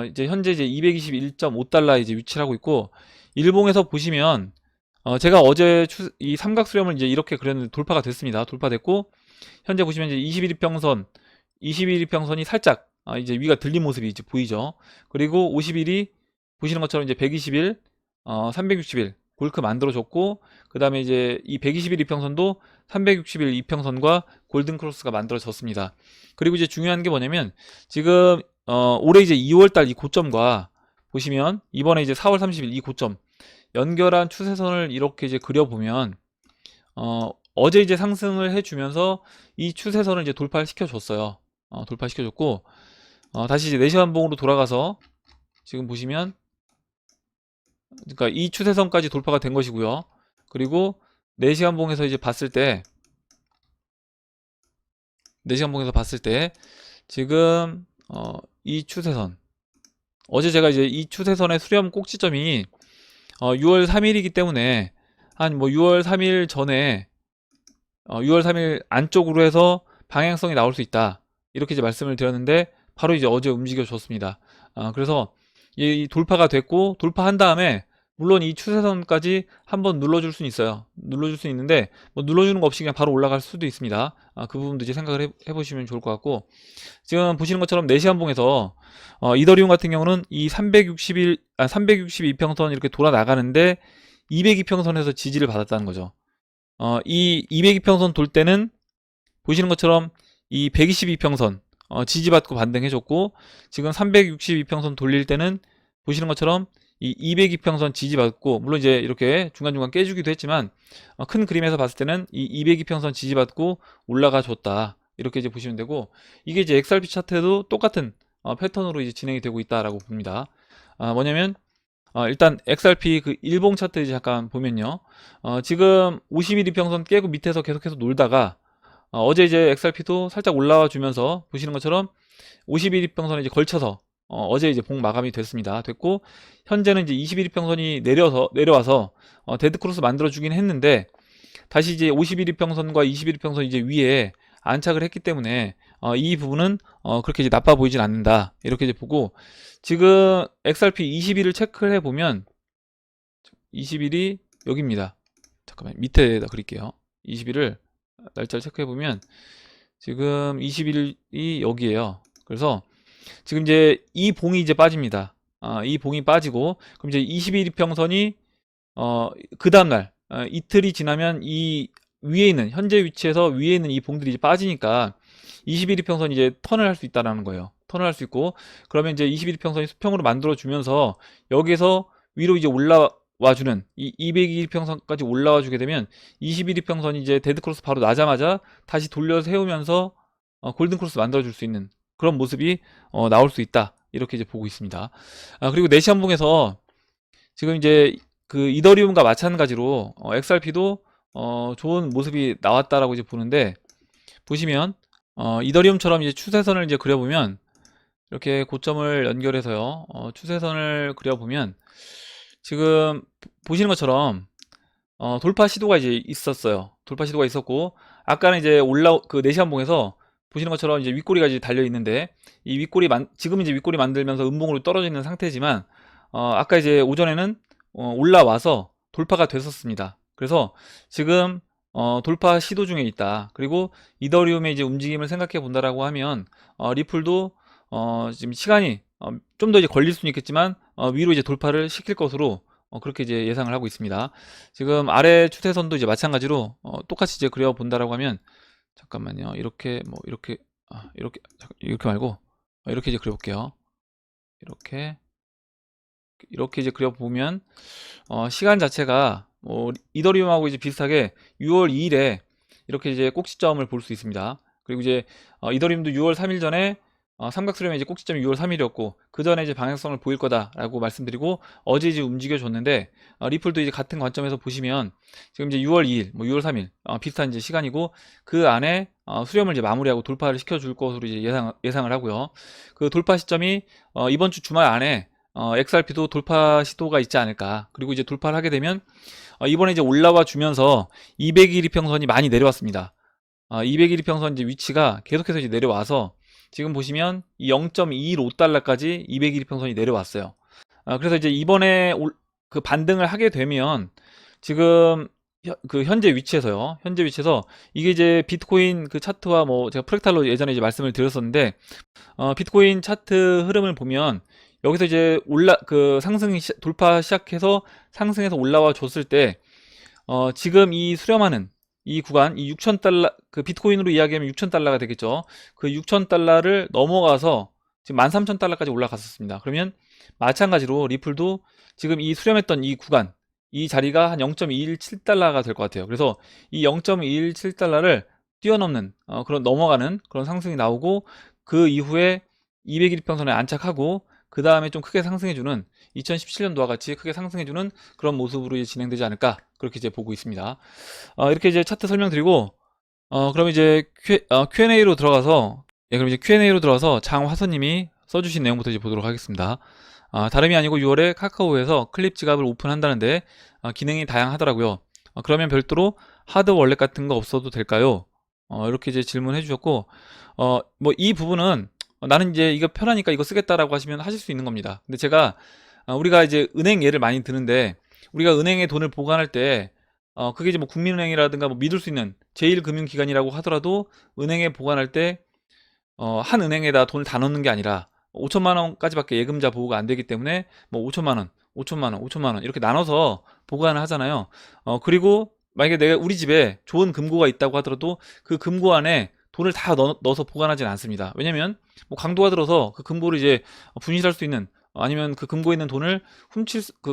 이제 현재 이제 221.5달러 이제 위치를 하고 있고, 일봉에서 보시면 제가 어제 이 삼각수렴을 이제 이렇게 그렸는데 돌파가 됐습니다. 돌파됐고 현재 보시면 이제 21이평선이 살짝 이제 위가 들린 모습이 이제 보이죠. 그리고 50일이 보시는 것처럼 이제 120일, 360일 골크 만들어졌고, 그 다음에 이제 이 120일 이평선도 360일 이평선과 골든 크로스가 만들어졌습니다. 그리고 이제 중요한 게 뭐냐면 지금 올해 이제 2월달 이 고점과 보시면 이번에 이제 4월 30일 이 고점 연결한 추세선을 이렇게 이제 그려보면 어제 이제 상승을 해주면서 이 추세선을 이제 돌파시켜 줬어요. 돌파시켜 줬고 다시 이제 4시간 봉으로 돌아가서 지금 보시면 그러니까 이 추세선까지 돌파가 된 것이고요. 그리고 4시간 봉에서 이제 봤을 때 4시간 봉에서 봤을 때 지금 이 추세선 어제 제가 이제 이 추세선의 수렴 꼭지점이 6월 3일이기 때문에 한 뭐 6월 3일 전에 6월 3일 안쪽으로 해서 방향성이 나올 수 있다 이렇게 이제 말씀을 드렸는데 바로 이제 어제 움직여 줬습니다. 그래서 이 돌파가 됐고 돌파한 다음에 물론 이 추세선까지 한번 눌러줄 수는 있어요. 눌러줄 수 있는데 뭐 눌러주는 거 없이 그냥 바로 올라갈 수도 있습니다. 그 부분도 이제 생각을 해보시면 좋을 것 같고, 지금 보시는 것처럼 4시간 봉에서 이더리움 같은 경우는 이 362평선 이렇게 돌아 나가는데 202평선에서 지지를 받았다는 거죠. 이 202평선 돌 때는 보시는 것처럼 이 122평선 지지받고 반등해줬고, 지금 362평선 돌릴 때는 보시는 것처럼 이 202평선 지지받고, 물론 이제 이렇게 중간중간 깨주기도 했지만 큰 그림에서 봤을 때는 이 202평선 지지받고 올라가 줬다 이렇게 이제 보시면 되고, 이게 이제 XRP 차트에도 똑같은 패턴으로 이제 진행이 되고 있다라고 봅니다. 뭐냐면 일단 XRP 그 일봉 차트 이제 잠깐 보면요, 지금 50일 이평선 깨고 밑에서 계속해서 놀다가 어제 이제 XRP도 살짝 올라와 주면서 보시는 것처럼 50일 이평선에 이제 걸쳐서 어제 이제 봉 마감이 됐고, 현재는 이제 21일 평선이 내려와서 데드 크로스 만들어 주긴 했는데 다시 이제 51일 평선과 21일 평선 이제 위에 안착을 했기 때문에 이 부분은 그렇게 이제 나빠 보이진 않는다 이렇게 이제 보고, 지금 XRP 20일을 체크를 해 보면 20일이 여기입니다. 잠깐만 밑에다 그릴게요. 20일을 날짜를 체크해 보면 지금 20일이 여기에요. 그래서 지금 이제 이 봉이 이제 빠집니다. 이 봉이 빠지고 그럼 이제 21일 평선이 그 다음날 이틀이 지나면 이 위에 있는 현재 위치에서 위에 있는 이 봉들이 이제 빠지니까 21일 평선 이제 턴을 할 수 있다라는 거예요. 턴을 할 수 있고, 그러면 이제 21일 평선이 수평으로 만들어 주면서 여기에서 위로 이제 올라와 주는 이 202일 평선까지 올라와 주게 되면 21일 평선이 이제 데드 크로스 바로 나자마자 다시 돌려 세우면서 골든 크로스 만들어 줄 수 있는 그런 모습이 나올 수 있다 이렇게 이제 보고 있습니다. 그리고 4시간봉에서 지금 이제 그 이더리움과 마찬가지로 XRP도 좋은 모습이 나왔다라고 이제 보는데, 보시면 이더리움처럼 이제 추세선을 이제 그려보면, 이렇게 고점을 연결해서요, 추세선을 그려보면 지금 보시는 것처럼 돌파 시도가 이제 있었어요. 돌파 시도가 있었고, 아까는 이제 그 4시간봉에서 보시는 것처럼 이제 윗꼬리가 이제 달려 있는데, 이 지금 이제 윗꼬리 만들면서 음봉으로 떨어져 있는 상태지만, 아까 이제 오전에는 올라와서 돌파가 됐었습니다. 그래서 지금 돌파 시도 중에 있다. 그리고 이더리움의 이제 움직임을 생각해 본다라고 하면, 리플도 지금 시간이 좀 더 이제 걸릴 수는 있겠지만, 위로 이제 돌파를 시킬 것으로 그렇게 이제 예상을 하고 있습니다. 지금 아래 추세선도 이제 마찬가지로 똑같이 이제 그려 본다라고 하면, 잠깐만요. 이렇게 뭐 이렇게 이렇게 말고 이렇게 이제 그려 볼게요. 이렇게 이제 그려 보면 시간 자체가 뭐 이더리움하고 이제 비슷하게 6월 2일에 이렇게 이제 꼭지점을 볼 수 있습니다. 그리고 이제 이더리움도 6월 3일 전에 삼각수렴의 이제 꼭지점이 6월 3일이었고, 그 전에 이제 방향성을 보일 거다라고 말씀드리고 어제 이제 움직여 줬는데, 리플도 이제 같은 관점에서 보시면 지금 이제 6월 2일, 뭐 6월 3일 비슷한 이제 시간이고, 그 안에 수렴을 이제 마무리하고 돌파를 시켜줄 것으로 이제 예상을 하고요. 그 돌파 시점이 이번 주 주말 안에 XRP도 돌파 시도가 있지 않을까. 그리고 이제 돌파를 하게 되면 이번에 이제 올라와 주면서 200일 이평선이 많이 내려왔습니다. 200일 이평선 이제 위치가 계속해서 이제 내려와서 지금 보시면 이 0.215달러까지 200일 이평선이 내려왔어요. 그래서 이제 이번에 그 반등을 하게 되면 지금 그 현재 위치에서요. 현재 위치에서 이게 이제 비트코인 그 차트와 뭐 제가 프랙탈로 예전에 이제 말씀을 드렸었는데, 비트코인 차트 흐름을 보면 여기서 이제 그 돌파 시작해서 상승해서 올라와 줬을 때, 지금 이 수렴하는 이 구간, 이 6,000달러, 그 비트코인으로 이야기하면 6,000달러가 되겠죠. 그 6,000달러를 넘어가서 지금 13,000달러까지 올라갔었습니다. 그러면 마찬가지로 리플도 지금 이 수렴했던 이 구간, 이 자리가 한 0.217달러가 될 것 같아요. 그래서 이 0.217달러를 뛰어넘는, 그런 넘어가는 그런 상승이 나오고, 그 이후에 200일 평선에 안착하고, 그 다음에 좀 크게 상승해주는, 2017년도와 같이 크게 상승해주는 그런 모습으로 이제 진행되지 않을까, 그렇게 이제 보고 있습니다. 이렇게 이제 차트 설명드리고, 그럼 이제 Q&A로 들어가서, 예, 그럼 이제 Q&A로 들어가서 장화선님이 써주신 내용부터 이제 보도록 하겠습니다. 다름이 아니고 6월에 카카오에서 클립 지갑을 오픈한다는데 기능이 다양하더라고요. 그러면 별도로 하드 월렛 같은 거 없어도 될까요? 이렇게 이제 질문해 주셨고, 뭐 이 부분은 나는 이제 이거 편하니까 이거 쓰겠다라고 하시면 하실 수 있는 겁니다. 근데 제가 우리가 이제 은행 예를 많이 드는데, 우리가 은행에 돈을 보관할 때 그게 이제 뭐 국민은행이라든가 뭐 믿을 수 있는 제1금융기관이라고 하더라도, 은행에 보관할 때 한 은행에다 돈을 다 넣는 게 아니라 5천만 원까지밖에 예금자 보호가 안 되기 때문에, 뭐 5천만 원, 5천만 원, 5천만 원 이렇게 나눠서 보관을 하잖아요. 그리고 만약에 우리 집에 좋은 금고가 있다고 하더라도 그 금고 안에 돈을 다 넣어서 보관하진 않습니다. 왜냐면 뭐 강도가 들어서 그 금고를 이제 분실할 수 있는, 아니면 그 금고에 있는 돈을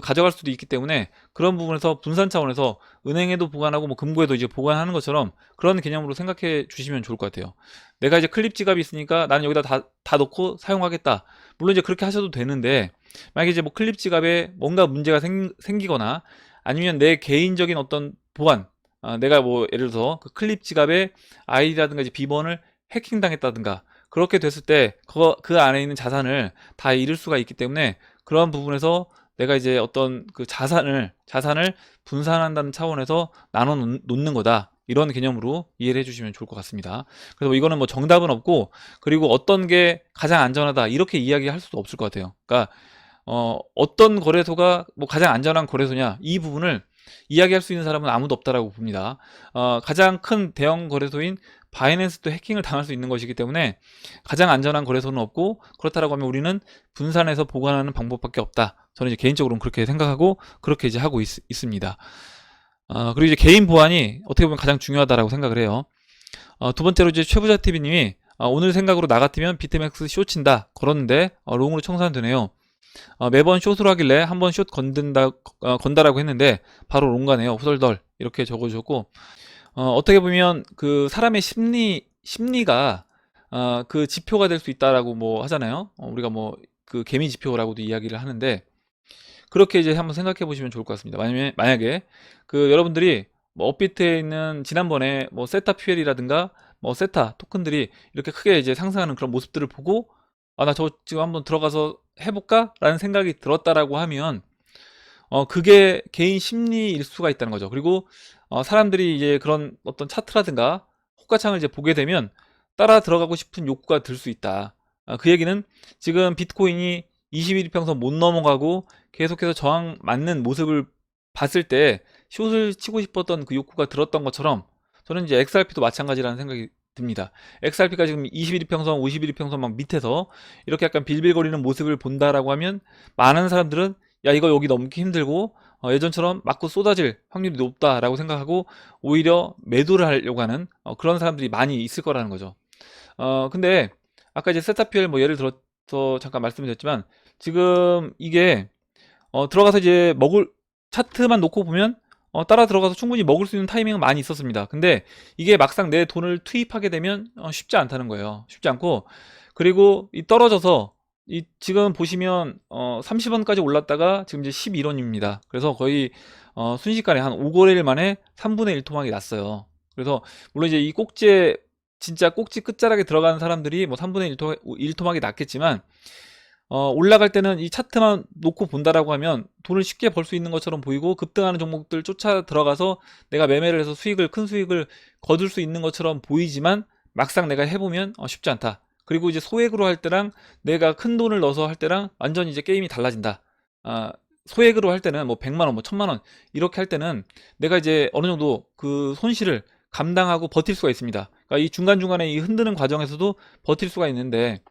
가져갈 수도 있기 때문에, 그런 부분에서 분산 차원에서 은행에도 보관하고 뭐 금고에도 이제 보관하는 것처럼 그런 개념으로 생각해 주시면 좋을 것 같아요. 내가 이제 클립 지갑이 있으니까 나는 여기다 다 넣고 사용하겠다. 물론 이제 그렇게 하셔도 되는데, 만약에 이제 뭐 클립 지갑에 뭔가 문제가 생기거나, 아니면 내 개인적인 어떤 보안, 내가 뭐 예를 들어서 그 클립 지갑에 아이디라든가 이제 비번을 해킹당했다든가, 그렇게 됐을 때 그 안에 있는 자산을 다 잃을 수가 있기 때문에, 그러한 부분에서 내가 이제 어떤 그 자산을 분산한다는 차원에서 나눠 놓는 거다, 이런 개념으로 이해를 해주시면 좋을 것 같습니다. 그래서 뭐 이거는 뭐 정답은 없고, 그리고 어떤 게 가장 안전하다 이렇게 이야기할 수도 없을 것 같아요. 그러니까 어떤 거래소가 뭐 가장 안전한 거래소냐, 이 부분을 이야기할 수 있는 사람은 아무도 없다라고 봅니다. 가장 큰 대형 거래소인 바이낸스도 해킹을 당할 수 있는 것이기 때문에 가장 안전한 거래소는 없고, 그렇다라고 하면 우리는 분산해서 보관하는 방법밖에 없다. 저는 이제 개인적으로는 그렇게 생각하고 그렇게 이제 하고 있습니다. 그리고 이제 개인 보안이 어떻게 보면 가장 중요하다라고 생각을 해요. 두 번째로 이제 최부자 TV님이 오늘 생각으로 나 같으면 비트맥스 숏 친다 걸었는데 롱으로 청산 되네요. 매번 숏으로 하길래 한번 숏 건다라고 했는데 바로 롱 가네요. 후덜덜 이렇게 적어주셨고, 어떻게 보면 그 사람의 심리가 그 지표가 될 수 있다라고 뭐 하잖아요. 우리가 뭐 그 개미 지표라고도 이야기를 하는데, 그렇게 이제 한번 생각해 보시면 좋을 것 같습니다. 만약에 그 여러분들이 뭐 업비트에 있는 지난번에 뭐 세타 퓨엘이라든가 뭐 세타 토큰들이 이렇게 크게 이제 상승하는 그런 모습들을 보고 아, 나 저 지금 한번 들어가서 해볼까? 라는 생각이 들었다라고 하면 그게 개인 심리일 수가 있다는 거죠. 그리고 사람들이 이제 그런 어떤 차트라든가 호가창을 이제 보게 되면 따라 들어가고 싶은 욕구가 들 수 있다. 그 얘기는 지금 비트코인이 21일평선 못 넘어가고 계속해서 저항 맞는 모습을 봤을 때 숏을 치고 싶었던 그 욕구가 들었던 것처럼 저는 이제 XRP도 마찬가지라는 생각이 듭니다. XRP가 지금 21일평선, 51일평선 막 밑에서 이렇게 약간 빌빌거리는 모습을 본다라고 하면 많은 사람들은 야, 이거 여기 넘기 힘들고 예전처럼 맞고 쏟아질 확률이 높다라고 생각하고 오히려 매도를 하려고 하는 그런 사람들이 많이 있을 거라는 거죠. 근데 아까 이제 세타피엘 뭐 예를 들어서 잠깐 말씀드렸지만 지금 이게 들어가서 이제 먹을 차트만 놓고 보면 따라 들어가서 충분히 먹을 수 있는 타이밍은 많이 있었습니다. 근데 이게 막상 내 돈을 투입하게 되면 쉽지 않다는 거예요. 쉽지 않고 그리고 이 떨어져서 이 지금 보시면 30원까지 올랐다가 지금 이제 11원입니다. 그래서 거의 순식간에 한 5거래일 만에 3분의 1 토막이 났어요. 그래서 물론 이제 이 꼭지에 진짜 꼭지 끝자락에 들어가는 사람들이 뭐 3분의 1 토막이 났겠지만 올라갈 때는 이 차트만 놓고 본다라고 하면 돈을 쉽게 벌 수 있는 것처럼 보이고 급등하는 종목들 쫓아 들어가서 내가 매매를 해서 큰 수익을 거둘 수 있는 것처럼 보이지만 막상 내가 해보면 쉽지 않다. 그리고 이제 소액으로 할 때랑 내가 큰 돈을 넣어서 할 때랑 완전히 이제 게임이 달라진다. 소액으로 할 때는 뭐 100만 원, 뭐 1000만 원 이렇게 할 때는 내가 이제 어느 정도 그 손실을 감당하고 버틸 수가 있습니다. 그러니까 이 중간중간에 이 흔드는 과정에서도 버틸 수가 있는데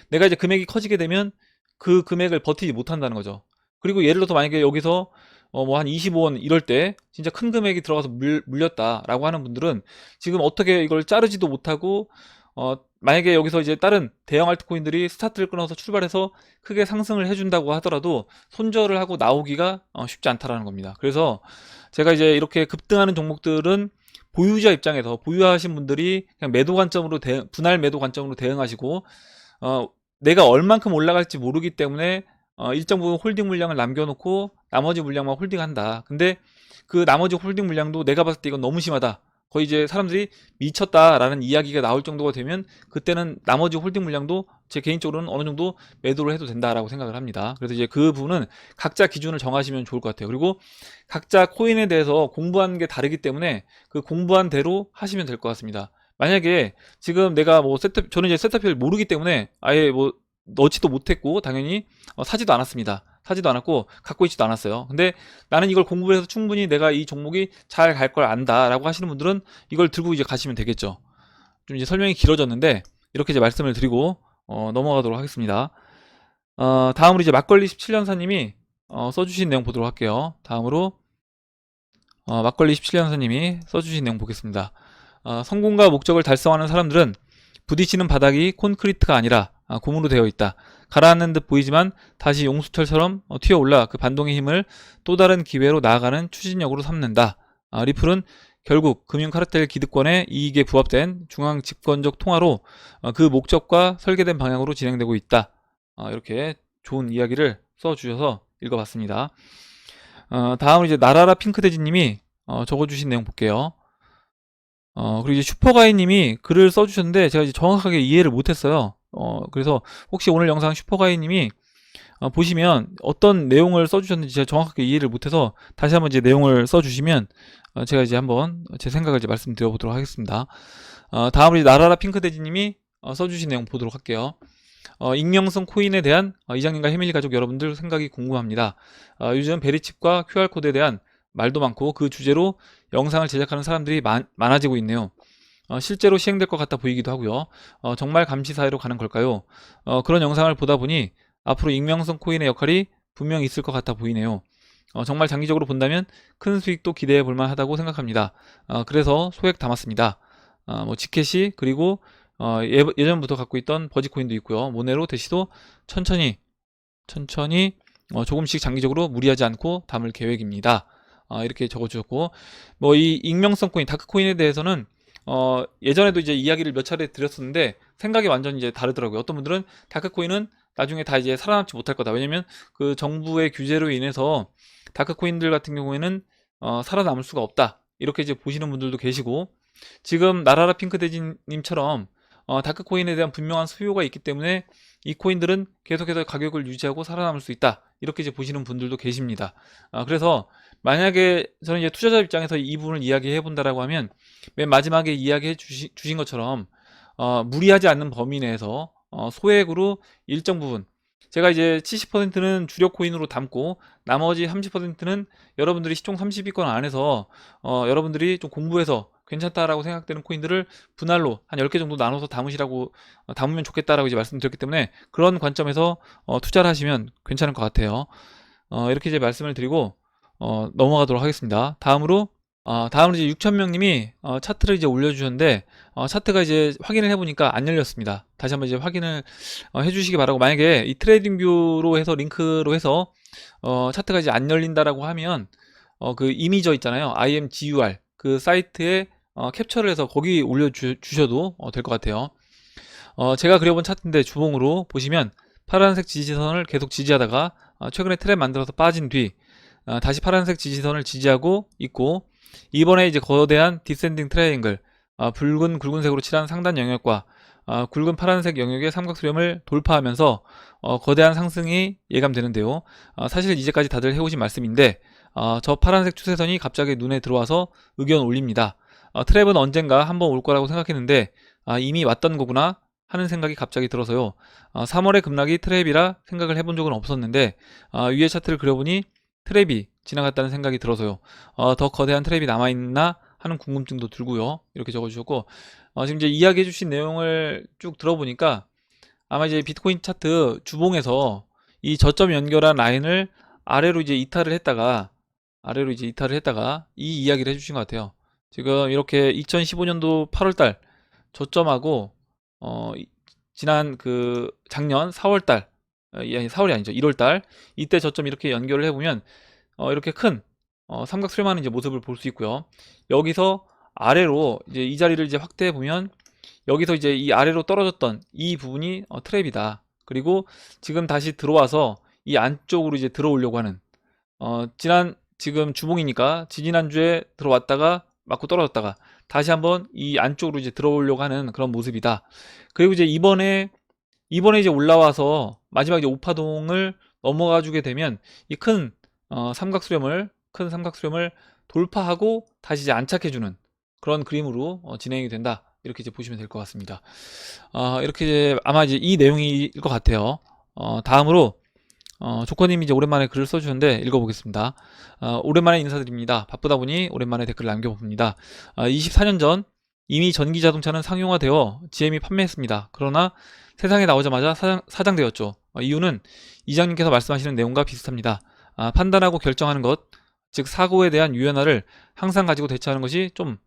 내가 이제 금액이 커지게 되면 그 금액을 버티지 못한다는 거죠. 그리고 예를 들어서 만약에 여기서 뭐 한 25원 이럴 때 진짜 큰 금액이 들어가서 물렸다라고 하는 분들은 지금 어떻게 이걸 자르지도 못하고 만약에 여기서 이제 다른 대형 알트코인들이 스타트를 끊어서 출발해서 크게 상승을 해준다고 하더라도 손절을 하고 나오기가 쉽지 않다라는 겁니다. 그래서 제가 이제 이렇게 급등하는 종목들은 보유자 입장에서 보유하신 분들이 그냥 매도 관점으로 분할 매도 관점으로 대응하시고 내가 얼만큼 올라갈지 모르기 때문에 일정 부분 홀딩 물량을 남겨놓고 나머지 물량만 홀딩한다. 근데 그 나머지 홀딩 물량도 내가 봤을 때 이건 너무 심하다. 거의 이제 사람들이 미쳤다라는 이야기가 나올 정도가 되면 그때는 나머지 홀딩 물량도 제 개인적으로는 어느 정도 매도를 해도 된다라고 생각을 합니다. 그래서 이제 그 부분은 각자 기준을 정하시면 좋을 것 같아요. 그리고 각자 코인에 대해서 공부하는 게 다르기 때문에 그 공부한 대로 하시면 될 것 같습니다. 만약에 지금 내가 뭐 저는 이제 세타피를 모르기 때문에 아예 뭐 넣지도 못했고 당연히 사지도 않았습니다. 사지도 않았고 갖고 있지도 않았어요. 근데 나는 이걸 공부를 해서 충분히 내가 이 종목이 잘 갈 걸 안다라고 하시는 분들은 이걸 들고 이제 가시면 되겠죠. 좀 이제 설명이 길어졌는데 이렇게 이제 말씀을 드리고 넘어가도록 하겠습니다. 다음으로 이제 막걸리 17년사님이 써주신 내용 보도록 할게요. 다음으로 막걸리 17년사님이 써주신 내용 보겠습니다. 성공과 목적을 달성하는 사람들은 부딪히는 바닥이 콘크리트가 아니라 고무로 되어 있다. 가라앉는 듯 보이지만 다시 용수철처럼 튀어올라 그 반동의 힘을 또 다른 기회로 나아가는 추진력으로 삼는다. 리플은 결국 금융 카르텔 기득권의 이익에 부합된 중앙 집권적 통화로 그 목적과 설계된 방향으로 진행되고 있다. 이렇게 좋은 이야기를 써주셔서 읽어봤습니다. 다음으로 이제 나라라 핑크돼지님이 적어주신 내용 볼게요. 그리고 이제 슈퍼가이님이 글을 써주셨는데 제가 이제 정확하게 이해를 못했어요. 그래서 혹시 오늘 영상 슈퍼가이님이 보시면 어떤 내용을 써주셨는지 제가 정확하게 이해를 못해서 다시 한번 이제 내용을 써주시면 제가 이제 한번 제 생각을 이제 말씀드려보도록 하겠습니다. 다음으로 이제 나라라 핑크돼지님이 써주신 내용 보도록 할게요. 익명성 코인에 대한 이장님과 해밀리 가족 여러분들 생각이 궁금합니다. 요즘 베리칩과 QR코드에 대한 말도 많고 그 주제로 영상을 제작하는 사람들이 많아지고 있네요. 실제로 시행될 것 같아 보이기도 하고요. 정말 감시 사회로 가는 걸까요? 그런 영상을 보다 보니 앞으로 익명성 코인의 역할이 분명히 있을 것 같아 보이네요. 정말 장기적으로 본다면 큰 수익도 기대해 볼 만하다고 생각합니다. 그래서 소액 담았습니다. 뭐 지켓이 그리고 예전부터 갖고 있던 버지코인도 있고요. 모네로 대시도 천천히 조금씩 장기적으로 무리하지 않고 담을 계획입니다. 이렇게 적어주셨고 뭐 이 익명성 코인 다크코인에 대해서는 예전에도 이제 이야기를 몇 차례 드렸었는데 생각이 완전히 이제 다르더라고요. 어떤 분들은 다크코인은 나중에 다 이제 살아남지 못할 거다. 왜냐면 그 정부의 규제로 인해서 다크코인들 같은 경우에는 살아남을 수가 없다. 이렇게 이제 보시는 분들도 계시고, 지금 나라라 핑크돼지님처럼 다크코인에 대한 분명한 수요가 있기 때문에 이 코인들은 계속해서 가격을 유지하고 살아남을 수 있다, 이렇게 이제 보시는 분들도 계십니다. 그래서 만약에 저는 이제 투자자 입장에서 이 부분을 이야기해 본다라고 하면, 맨 마지막에 이야기해 주신 것처럼 무리하지 않는 범위 내에서 소액으로 일정 부분, 제가 이제 70%는 주력 코인으로 담고 나머지 30%는 여러분들이 시총 30위권 안에서 여러분들이 좀 공부해서 괜찮다라고 생각되는 코인들을 분할로 한 10개 정도 나눠서 담으시라고, 담으면 좋겠다라고 이제 말씀드렸기 때문에, 그런 관점에서 투자를 하시면 괜찮을 것 같아요. 이렇게 이제 말씀을 드리고 넘어가도록 하겠습니다. 다음으로 이제 6,000명님이 차트를 이제 올려주셨는데, 차트가 이제 확인을 해보니까 안 열렸습니다. 다시 한번 이제 확인을 해주시기 바라고, 만약에 이 트레이딩 뷰로 해서 링크로 해서 차트가 이제 안 열린다라고 하면 그 이미저 있잖아요, IMGUR 그 사이트에 캡처를 해서 거기 올려주셔도 될 것 같아요. 제가 그려본 차트인데, 주봉으로 보시면 파란색 지지선을 계속 지지하다가 최근에 트랩 만들어서 빠진 뒤 다시 파란색 지지선을 지지하고 있고, 이번에 이제 거대한 디센딩 트라이앵글, 붉은 굵은색으로 칠한 상단 영역과 굵은 파란색 영역의 삼각수렴을 돌파하면서 거대한 상승이 예감되는데요. 사실 이제까지 다들 해오신 말씀인데, 저 파란색 추세선이 갑자기 눈에 들어와서 의견 올립니다. 트랩은 언젠가 한번 올 거라고 생각했는데 이미 왔던 거구나 하는 생각이 갑자기 들어서요. 3월의 급락이 트랩이라 생각을 해본 적은 없었는데 위에 차트를 그려보니 트랩이 지나갔다는 생각이 들어서요. 더 거대한 트랩이 남아있나 하는 궁금증도 들고요. 이렇게 적어주셨고, 지금 이제 이야기해 주신 내용을 쭉 들어보니까 아마 이제 비트코인 차트 주봉에서 이 저점 연결한 라인을 아래로 이제 이탈을 했다가 이 이야기를 해주신 것 같아요. 지금 이렇게 2015년도 8월달 저점하고 지난 그 작년 4월달, 아니 4월이 아니죠, 1월달 이때 저점 이렇게 연결을 해보면 이렇게 큰 삼각 수렴하는 이제 모습을 볼 수 있고요. 여기서 아래로 이제 이 자리를 이제 확대해 보면, 여기서 이제 이 아래로 떨어졌던 이 부분이 트랩이다. 그리고 지금 다시 들어와서 이 안쪽으로 이제 들어오려고 하는, 지금 주봉이니까 지지난주에 들어왔다가 맞고 떨어졌다가 다시 한번 이 안쪽으로 이제 들어오려고 하는 그런 모습이다. 그리고 이제 이번에 이제 올라와서 마지막 이제 오파동을 넘어가 주게 되면 이 큰 삼각수렴을 돌파하고 다시 이제 안착해주는 그런 그림으로 진행이 된다, 이렇게 이제 보시면 될 것 같습니다. 이렇게 이제 아마 이제 이 내용일 것 같아요. 다음으로 조커님이 이제 오랜만에 글을 써주셨는데 읽어보겠습니다. 오랜만에 인사드립니다. 바쁘다 보니 오랜만에 댓글 남겨봅니다. 24년 전 이미 전기 자동차는 상용화되어 GM이 판매했습니다. 그러나 세상에 나오자마자 사장되었죠. 이유는 이장님께서 말씀하시는 내용과 비슷합니다. 판단하고 결정하는 것, 즉 사고에 대한 유연화를 항상 가지고 대처하는 것이 좀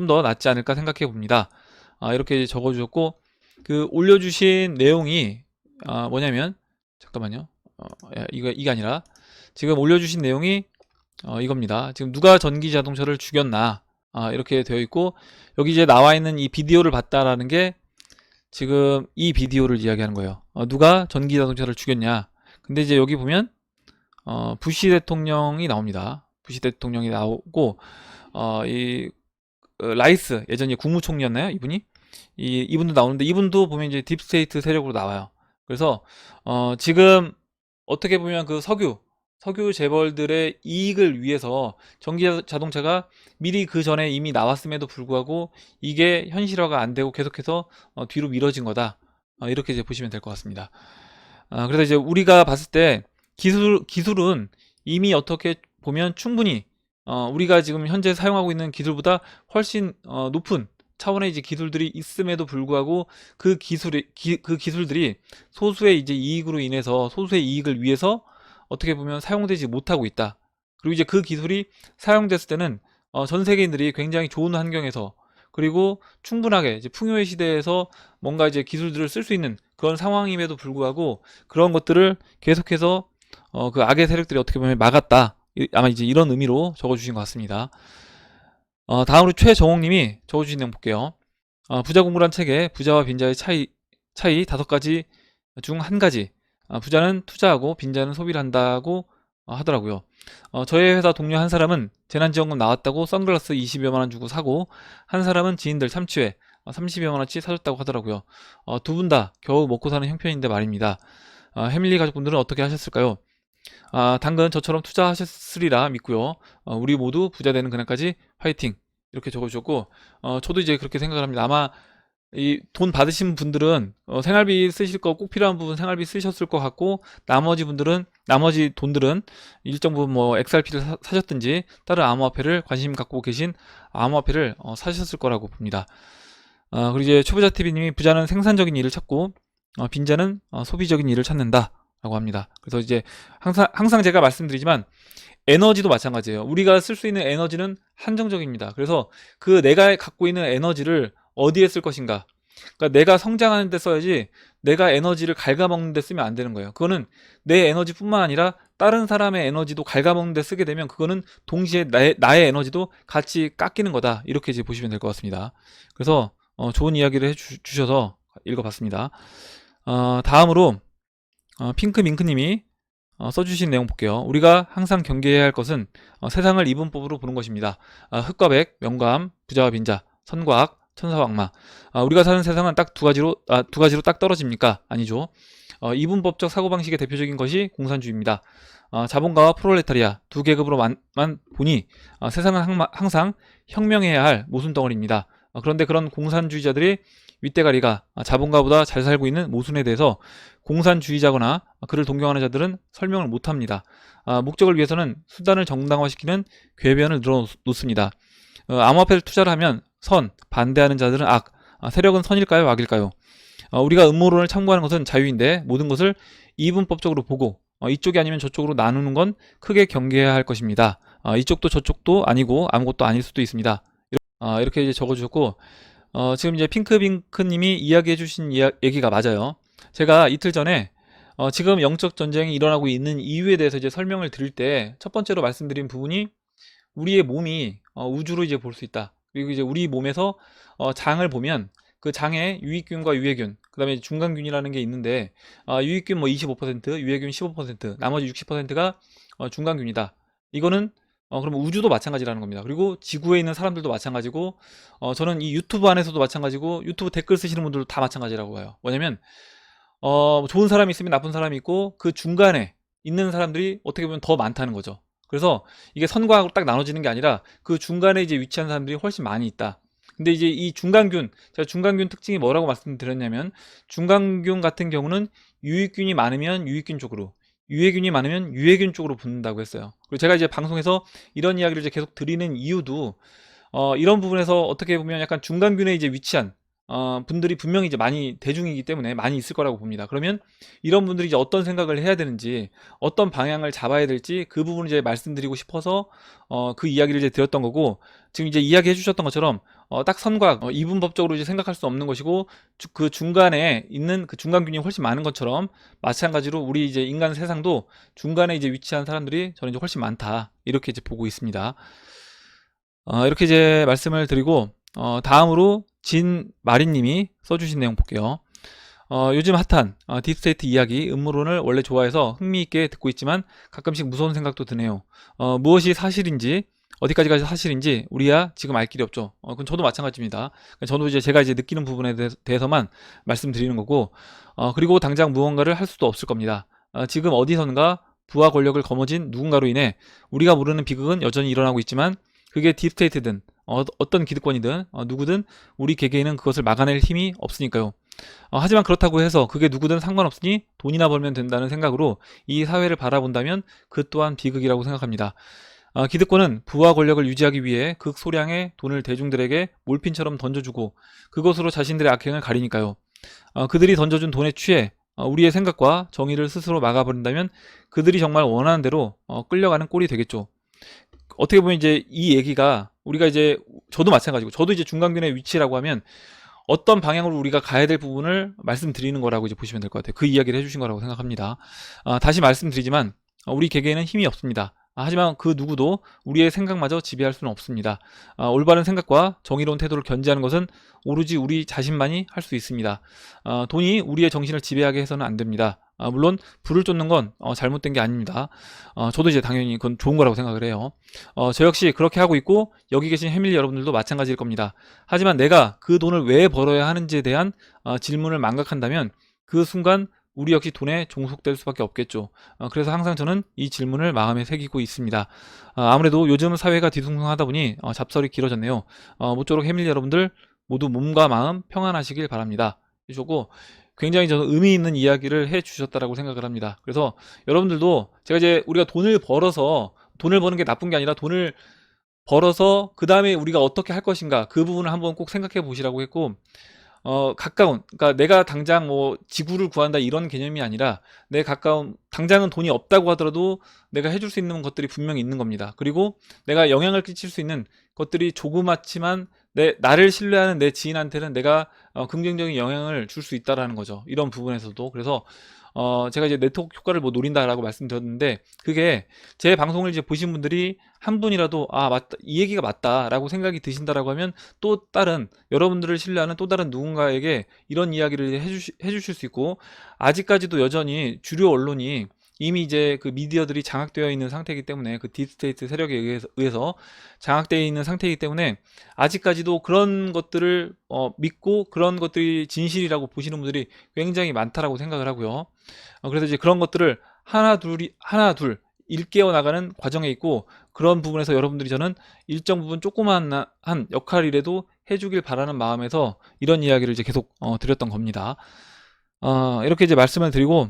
더 낫지 않을까 생각해 봅니다. 이렇게 적어주셨고, 그 올려주신 내용이 뭐냐면, 잠깐만요. 이게 아니라 지금 올려주신 내용이 이겁니다. 지금 누가 전기 자동차를 죽였나, 이렇게 되어 있고, 여기 이제 나와 있는 이 비디오를 봤다라는 게 지금 이 비디오를 이야기하는 거예요. 누가 전기 자동차를 죽였냐. 근데 이제 여기 보면 부시 대통령이 나옵니다. 부시 대통령이 나오고 이 라이스, 예전에 국무총리였나요? 이분도 나오는데, 이분도 보면 이제 딥스테이트 세력으로 나와요. 그래서 지금 어떻게 보면 그 석유 재벌들의 이익을 위해서 전기 자동차가 미리 그 전에 이미 나왔음에도 불구하고 이게 현실화가 안 되고 계속해서 뒤로 미뤄진 거다. 이렇게 이제 보시면 될 것 같습니다. 그래서 이제 우리가 봤을 때 기술은 이미 어떻게 보면 충분히 우리가 지금 현재 사용하고 있는 기술보다 훨씬 높은 차원의 이제 기술들이 있음에도 불구하고 그 기술들이 소수의 이제 이익으로 인해서, 소수의 이익을 위해서 어떻게 보면 사용되지 못하고 있다. 그리고 이제 그 기술이 사용됐을 때는 전 세계인들이 굉장히 좋은 환경에서, 그리고 충분하게 이제 풍요의 시대에서 뭔가 이제 기술들을 쓸 수 있는 그런 상황임에도 불구하고 그런 것들을 계속해서 그 악의 세력들이 어떻게 보면 막았다. 아마 이제 이런 의미로 적어주신 것 같습니다. 다음으로 최정옥님이 적어주신 내용 볼게요. 부자 공부란 책에 부자와 빈자의 차이 5가지 중 한 가지. 부자는 투자하고 빈자는 소비를 한다고 하더라고요. 저희 회사 동료 한 사람은 재난지원금 나왔다고 선글라스 20여만 원 주고 사고, 한 사람은 지인들 참치회 30여만 원어치 사줬다고 하더라고요. 두 분 다 겨우 먹고 사는 형편인데 말입니다. 해밀리 가족분들은 어떻게 하셨을까요? 당근 저처럼 투자하셨으리라 믿고요. 우리 모두 부자 되는 그날까지 화이팅! 이렇게 적어주셨고, 저도 이제 그렇게 생각을 합니다. 아마 이 돈 받으신 분들은 생활비 쓰실 거 꼭 필요한 부분 생활비 쓰셨을 것 같고, 나머지 돈들은 일정 부분 뭐 XRP를 사셨든지 다른 암호화폐를 관심 갖고 계신 암호화폐를 사셨을 거라고 봅니다. 그리고 이제 초보자 TV님이 부자는 생산적인 일을 찾고 빈자는 소비적인 일을 찾는다 라고 합니다. 그래서 이제 항상 제가 말씀드리지만 에너지도 마찬가지예요. 우리가 쓸 수 있는 에너지는 한정적입니다. 그래서 그 내가 갖고 있는 에너지를 어디에 쓸 것인가, 그러니까 내가 성장하는 데 써야지 내가 에너지를 갉아먹는 데 쓰면 안 되는 거예요. 그거는 내 에너지뿐만 아니라 다른 사람의 에너지도 갉아먹는 데 쓰게 되면 그거는 동시에 나의 에너지도 같이 깎이는 거다, 이렇게 이제 보시면 될 것 같습니다. 그래서 좋은 이야기를 해주셔서 읽어봤습니다. 다음으로 핑크밍크님이 써주신 내용 볼게요. 우리가 항상 경계해야 할 것은 세상을 이분법으로 보는 것입니다. 흑과 백, 명과암, 부자와 빈자, 선과 악, 천사와 악마. 우리가 사는 세상은 딱 두 가지로 딱 떨어집니까? 아니죠. 이분법적 사고방식의 대표적인 것이 공산주의입니다. 자본가와 프롤레타리아 두 계급으로만 보니 세상은 항상 혁명해야 할 모순덩어리입니다. 그런데 그런 공산주의자들이 윗대가리가 자본가보다 잘 살고 있는 모순에 대해서 공산주의자거나 그를 동경하는 자들은 설명을 못합니다. 목적을 위해서는 수단을 정당화시키는 궤변을 늘어놓습니다. 암호화폐를 투자를 하면 선, 반대하는 자들은 악, 세력은 선일까요, 악일까요? 우리가 음모론을 참고하는 것은 자유인데 모든 것을 이분법적으로 보고 이쪽이 아니면 저쪽으로 나누는 건 크게 경계해야 할 것입니다. 이쪽도 저쪽도 아니고 아무것도 아닐 수도 있습니다. 이렇게 이제 적어주셨고, 지금 이제 핑크님이 이야기해주신 얘기가 맞아요. 제가 이틀 전에 지금 영적 전쟁이 일어나고 있는 이유에 대해서 이제 설명을 드릴 때 첫 번째로 말씀드린 부분이 우리의 몸이 우주로 이제 볼 수 있다. 그리고 이제 우리 몸에서 장을 보면 그 장에 유익균과 유해균, 그 다음에 중간균이라는 게 있는데 유익균 뭐 25%, 유해균 15%, 나머지 60%가 중간균이다. 이거는 그러면 우주도 마찬가지라는 겁니다. 그리고 지구에 있는 사람들도 마찬가지고, 저는 이 유튜브 안에서도 마찬가지고 유튜브 댓글 쓰시는 분들도 다 마찬가지라고 봐요. 뭐냐면 좋은 사람이 있으면 나쁜 사람이 있고 그 중간에 있는 사람들이 어떻게 보면 더 많다는 거죠. 그래서 이게 선과 악으로 딱 나눠지는 게 아니라 그 중간에 이제 위치한 사람들이 훨씬 많이 있다. 근데 이제 이 중간균, 제가 중간균 특징이 뭐라고 말씀드렸냐면, 중간균 같은 경우는 유익균이 많으면 유익균 쪽으로, 유해균이 많으면 유해균 쪽으로 붙는다고 했어요. 그리고 제가 이제 방송에서 이런 이야기를 이제 계속 드리는 이유도 이런 부분에서 어떻게 보면 약간 중간균에 이제 위치한 분들이 분명히 이제 많이 대중이기 때문에 많이 있을 거라고 봅니다. 그러면 이런 분들이 이제 어떤 생각을 해야 되는지, 어떤 방향을 잡아야 될지 그 부분을 이제 말씀드리고 싶어서 그 이야기를 이제 드렸던 거고, 지금 이제 이야기해 주셨던 것처럼 딱 선과 이분법적으로 이제 생각할 수 없는 것이고, 그 중간에 있는 그 중간균이 훨씬 많은 것처럼 마찬가지로 우리 이제 인간 세상도 중간에 이제 위치한 사람들이 저는 이제 훨씬 많다, 이렇게 이제 보고 있습니다. 이렇게 이제 말씀을 드리고, 다음으로 진마리님이 써주신 내용 볼게요. 요즘 핫한 딥스테이트 이야기, 음모론을 원래 좋아해서 흥미있게 듣고 있지만 가끔씩 무서운 생각도 드네요. 무엇이 사실인지, 어디까지가 사실인지 우리야 지금 알 길이 없죠. 그건 저도 마찬가지입니다. 저도 이제 제가 이제 느끼는 부분에 대해서만 말씀드리는 거고, 그리고 당장 무언가를 할 수도 없을 겁니다. 지금 어디선가 부와 권력을 거머쥔 누군가로 인해 우리가 모르는 비극은 여전히 일어나고 있지만, 그게 딥스테이트든 어떤 기득권이든 누구든 우리 개개인은 그것을 막아낼 힘이 없으니까요. 하지만 그렇다고 해서 그게 누구든 상관없으니 돈이나 벌면 된다는 생각으로 이 사회를 바라본다면 그 또한 비극이라고 생각합니다. 기득권은 부와 권력을 유지하기 위해 극소량의 돈을 대중들에게 몰핀처럼 던져주고 그것으로 자신들의 악행을 가리니까요. 그들이 던져준 돈에 취해 우리의 생각과 정의를 스스로 막아버린다면 그들이 정말 원하는 대로 끌려가는 꼴이 되겠죠. 어떻게 보면 이제 이 얘기가 우리가 이제 저도 마찬가지고, 저도 이제 중간균의 위치라고 하면 어떤 방향으로 우리가 가야 될 부분을 말씀드리는 거라고 이제 보시면 될 것 같아요. 그 이야기를 해주신 거라고 생각합니다. 다시 말씀드리지만 우리 개개인은 힘이 없습니다. 하지만 그 누구도 우리의 생각마저 지배할 수는 없습니다. 올바른 생각과 정의로운 태도를 견지하는 것은 오로지 우리 자신만이 할 수 있습니다. 돈이 우리의 정신을 지배하게 해서는 안 됩니다. 물론 불을 쫓는 건 잘못된 게 아닙니다. 저도 이제 당연히 그건 좋은 거라고 생각을 해요. 저 역시 그렇게 하고 있고 여기 계신 해밀리 여러분들도 마찬가지일 겁니다. 하지만 내가 그 돈을 왜 벌어야 하는지에 대한 질문을 망각한다면 그 순간 우리 역시 돈에 종속될 수밖에 없겠죠. 그래서 항상 저는 이 질문을 마음에 새기고 있습니다. 아무래도 요즘 사회가 뒤숭숭하다 보니 잡설이 길어졌네요. 모쪼록 해밀리 여러분들 모두 몸과 마음 평안하시길 바랍니다. 해주셨고 굉장히 저는 의미 있는 이야기를 해주셨다라고 생각을 합니다. 그래서 여러분들도 제가 이제 우리가 돈을 벌어서 돈을 버는 게 나쁜 게 아니라 돈을 벌어서 그 다음에 우리가 어떻게 할 것인가 그 부분을 한번 꼭 생각해 보시라고 했고 가까운, 그러니까 내가 당장 뭐 지구를 구한다 이런 개념이 아니라 내 가까운, 당장은 돈이 없다고 하더라도 내가 해줄 수 있는 것들이 분명히 있는 겁니다. 그리고 내가 영향을 끼칠 수 있는 것들이 조그맣지만 나를 신뢰하는 내 지인한테는 내가 긍정적인 영향을 줄 수 있다라는 거죠. 이런 부분에서도. 그래서 제가 이제 네트워크 효과를 뭐 노린다라고 말씀드렸는데 그게 제 방송을 이제 보신 분들이 한 분이라도 맞다, 이 얘기가 맞다라고 생각이 드신다라고 하면 또 다른 여러분들을 신뢰하는 또 다른 누군가에게 이런 이야기를 해주실 수 있고 아직까지도 여전히 주류 언론이 이미 이제 그 미디어들이 장악되어 있는 상태이기 때문에 그 딥스테이트 세력에 의해서 장악되어 있는 상태이기 때문에 아직까지도 그런 것들을 믿고 그런 것들이 진실이라고 보시는 분들이 굉장히 많다라고 생각을 하고요. 그래서 이제 그런 것들을 하나 둘 일깨워 나가는 과정에 있고 그런 부분에서 여러분들이 저는 일정 부분 조그만 한 역할이라도 해주길 바라는 마음에서 이런 이야기를 이제 계속 드렸던 겁니다. 이렇게 이제 말씀을 드리고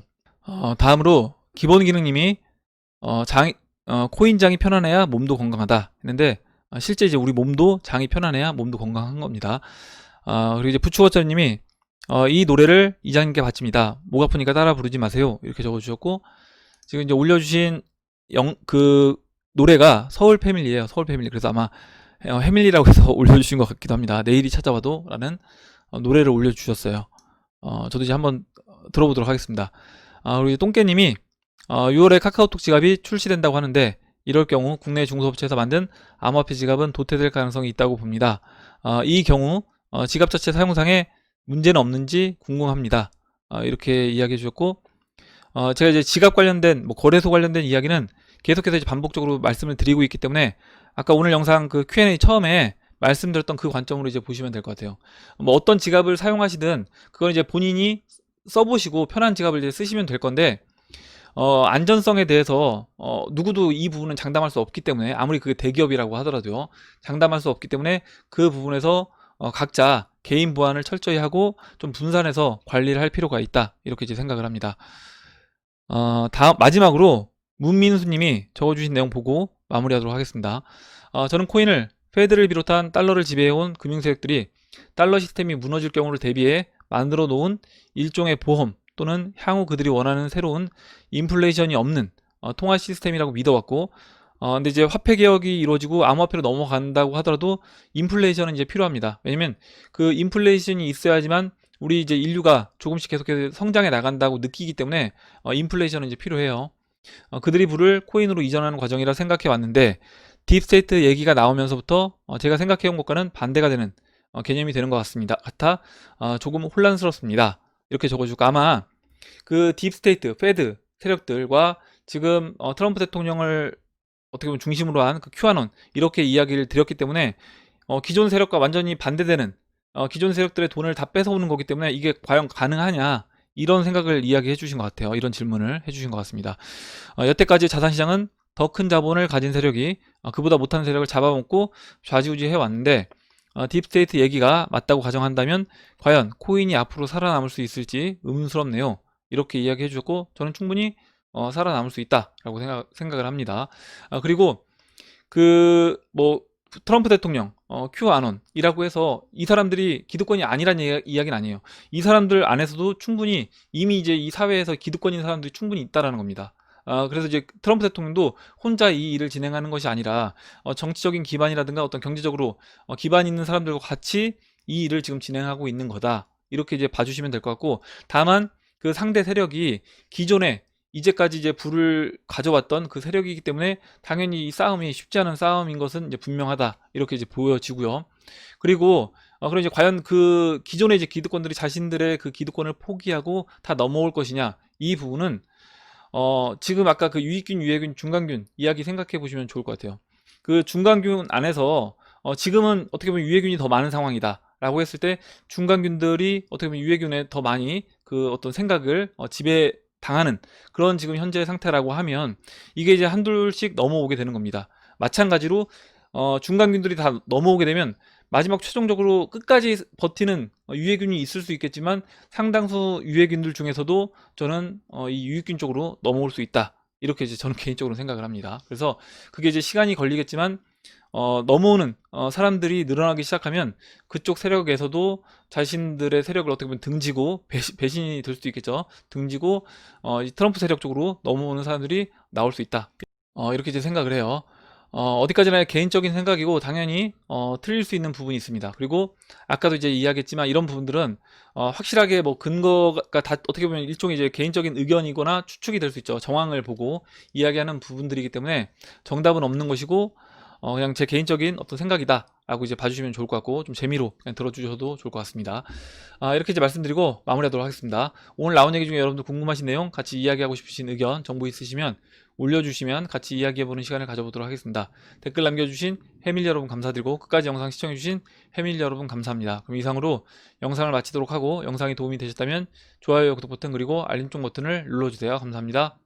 다음으로 기본 기능님이 코인 장이 편안해야 몸도 건강하다 했는데 실제 이제 우리 몸도 장이 편안해야 몸도 건강한 겁니다. 그리고 이제 부추거처님이 이 노래를 이장님께 바칩니다. 목 아프니까 따라 부르지 마세요. 이렇게 적어주셨고 지금 이제 올려주신 그 노래가 서울 패밀리예요. 서울 패밀리. 그래서 아마 해밀리라고 해서 올려주신 것 같기도 합니다. 내일이 찾아와도 라는 노래를 올려주셨어요. 저도 이제 한번 들어보도록 하겠습니다. 그리고 똥개님이 6월에 카카오톡 지갑이 출시된다고 하는데 이럴 경우 국내 중소업체에서 만든 암호화폐 지갑은 도태될 가능성이 있다고 봅니다. 이 경우 지갑 자체 사용상에 문제는 없는지 궁금합니다. 이렇게 이야기해 주셨고 제가 이제 지갑 관련된 뭐 거래소 관련된 이야기는 계속해서 이제 반복적으로 말씀을 드리고 있기 때문에 아까 오늘 영상 그 Q&A 처음에 말씀드렸던 그 관점으로 이제 보시면 될 것 같아요. 뭐 어떤 지갑을 사용하시든 그건 이제 본인이 써보시고 편한 지갑을 이제 쓰시면 될 건데 안전성에 대해서 누구도 이 부분은 장담할 수 없기 때문에 아무리 그게 대기업이라고 하더라도요 장담할 수 없기 때문에 그 부분에서 각자 개인 보안을 철저히 하고 좀 분산해서 관리를 할 필요가 있다 이렇게 이제 생각을 합니다. 다음 마지막으로 문민수님이 적어주신 내용 보고 마무리하도록 하겠습니다. 저는 코인을 페드를 비롯한 달러를 지배해온 금융세력들이 달러 시스템이 무너질 경우를 대비해 만들어 놓은 일종의 보험 또는 향후 그들이 원하는 새로운 인플레이션이 없는 통화 시스템이라고 믿어왔고 근데 이제 화폐 개혁이 이루어지고 암호화폐로 넘어간다고 하더라도 인플레이션은 이제 필요합니다. 왜냐면 그 인플레이션이 있어야지만 우리 이제 인류가 조금씩 계속해서 성장해 나간다고 느끼기 때문에 인플레이션은 이제 필요해요. 그들이 부를 코인으로 이전하는 과정이라 생각해 왔는데 딥스테이트 얘기가 나오면서부터 제가 생각해 온 것과는 반대가 되는 개념이 되는 것 같아 조금 혼란스럽습니다. 이렇게 적어주고 아마 그 딥스테이트, 페드 세력들과 지금 트럼프 대통령을 어떻게 보면 중심으로 한 그 큐아논 이렇게 이야기를 드렸기 때문에 기존 세력과 완전히 반대되는 기존 세력들의 돈을 다 뺏어오는 거기 때문에 이게 과연 가능하냐 이런 생각을 이야기해 주신 것 같아요. 이런 질문을 해주신 것 같습니다. 여태까지 자산시장은 더 큰 자본을 가진 세력이 그보다 못한 세력을 잡아먹고 좌지우지 해왔는데 딥스테이트 얘기가 맞다고 가정한다면 과연 코인이 앞으로 살아남을 수 있을지 의문스럽네요. 이렇게 이야기해 주셨고 저는 충분히 살아남을 수 있다라고 생각을 합니다. 그리고 그 뭐 트럼프 대통령 큐아논이라고 해서 이 사람들이 기득권이 아니란 이야기는 아니에요. 이 사람들 안에서도 충분히 이미 이제 이 사회에서 기득권인 사람들이 충분히 있다라는 겁니다. 그래서 이제 트럼프 대통령도 혼자 이 일을 진행하는 것이 아니라 정치적인 기반이라든가 어떤 경제적으로 기반 있는 사람들과 같이 이 일을 지금 진행하고 있는 거다. 이렇게 이제 봐주시면 될 것 같고 다만 그 상대 세력이 기존에 이제까지 이제 불을 가져왔던 그 세력이기 때문에 당연히 이 싸움이 쉽지 않은 싸움인 것은 이제 분명하다. 이렇게 이제 보여지고요. 그리고 그럼 이제 과연 그 기존의 이제 기득권들이 자신들의 그 기득권을 포기하고 다 넘어올 것이냐? 이 부분은 지금 아까 그 유익균, 유해균, 중간균 이야기 생각해 보시면 좋을 것 같아요. 그 중간균 안에서 지금은 어떻게 보면 유해균이 더 많은 상황이다 라고 했을 때 중간균들이 어떻게 보면 유해균에 더 많이 그 어떤 생각을 지배 당하는 그런 지금 현재 상태라고 하면 이게 이제 한둘씩 넘어오게 되는 겁니다. 마찬가지로 중간균들이 다 넘어오게 되면 마지막 최종적으로 끝까지 버티는 유해균이 있을 수 있겠지만 상당수 유해균들 중에서도 저는 이 유익균 쪽으로 넘어올 수 있다. 이렇게 이제 저는 개인적으로 생각을 합니다. 그래서 그게 이제 시간이 걸리겠지만 넘어오는 사람들이 늘어나기 시작하면 그쪽 세력에서도 자신들의 세력을 어떻게 보면 등지고 배신이 될 수도 있겠죠. 등지고 이 트럼프 세력 쪽으로 넘어오는 사람들이 나올 수 있다. 이렇게 이제 생각을 해요. 어디까지나 개인적인 생각이고 당연히 틀릴 수 있는 부분이 있습니다. 그리고 아까도 이제 이야기했지만 이런 부분들은 확실하게 뭐 근거가 다 어떻게 보면 일종의 이제 개인적인 의견이거나 추측이 될 수 있죠. 정황을 보고 이야기하는 부분들이기 때문에 정답은 없는 것이고 그냥 제 개인적인 어떤 생각이다 라고 이제 봐주시면 좋을 것 같고 좀 재미로 그냥 들어주셔도 좋을 것 같습니다. 이렇게 이제 말씀드리고 마무리하도록 하겠습니다. 오늘 나온 얘기 중에 여러분들 궁금하신 내용, 같이 이야기하고 싶으신 의견, 정보 있으시면 올려주시면 같이 이야기해보는 시간을 가져보도록 하겠습니다. 댓글 남겨주신 해밀 여러분 감사드리고 끝까지 영상 시청해주신 해밀 여러분 감사합니다. 그럼 이상으로 영상을 마치도록 하고 영상이 도움이 되셨다면 좋아요, 구독 버튼 그리고 알림종 버튼을 눌러주세요. 감사합니다.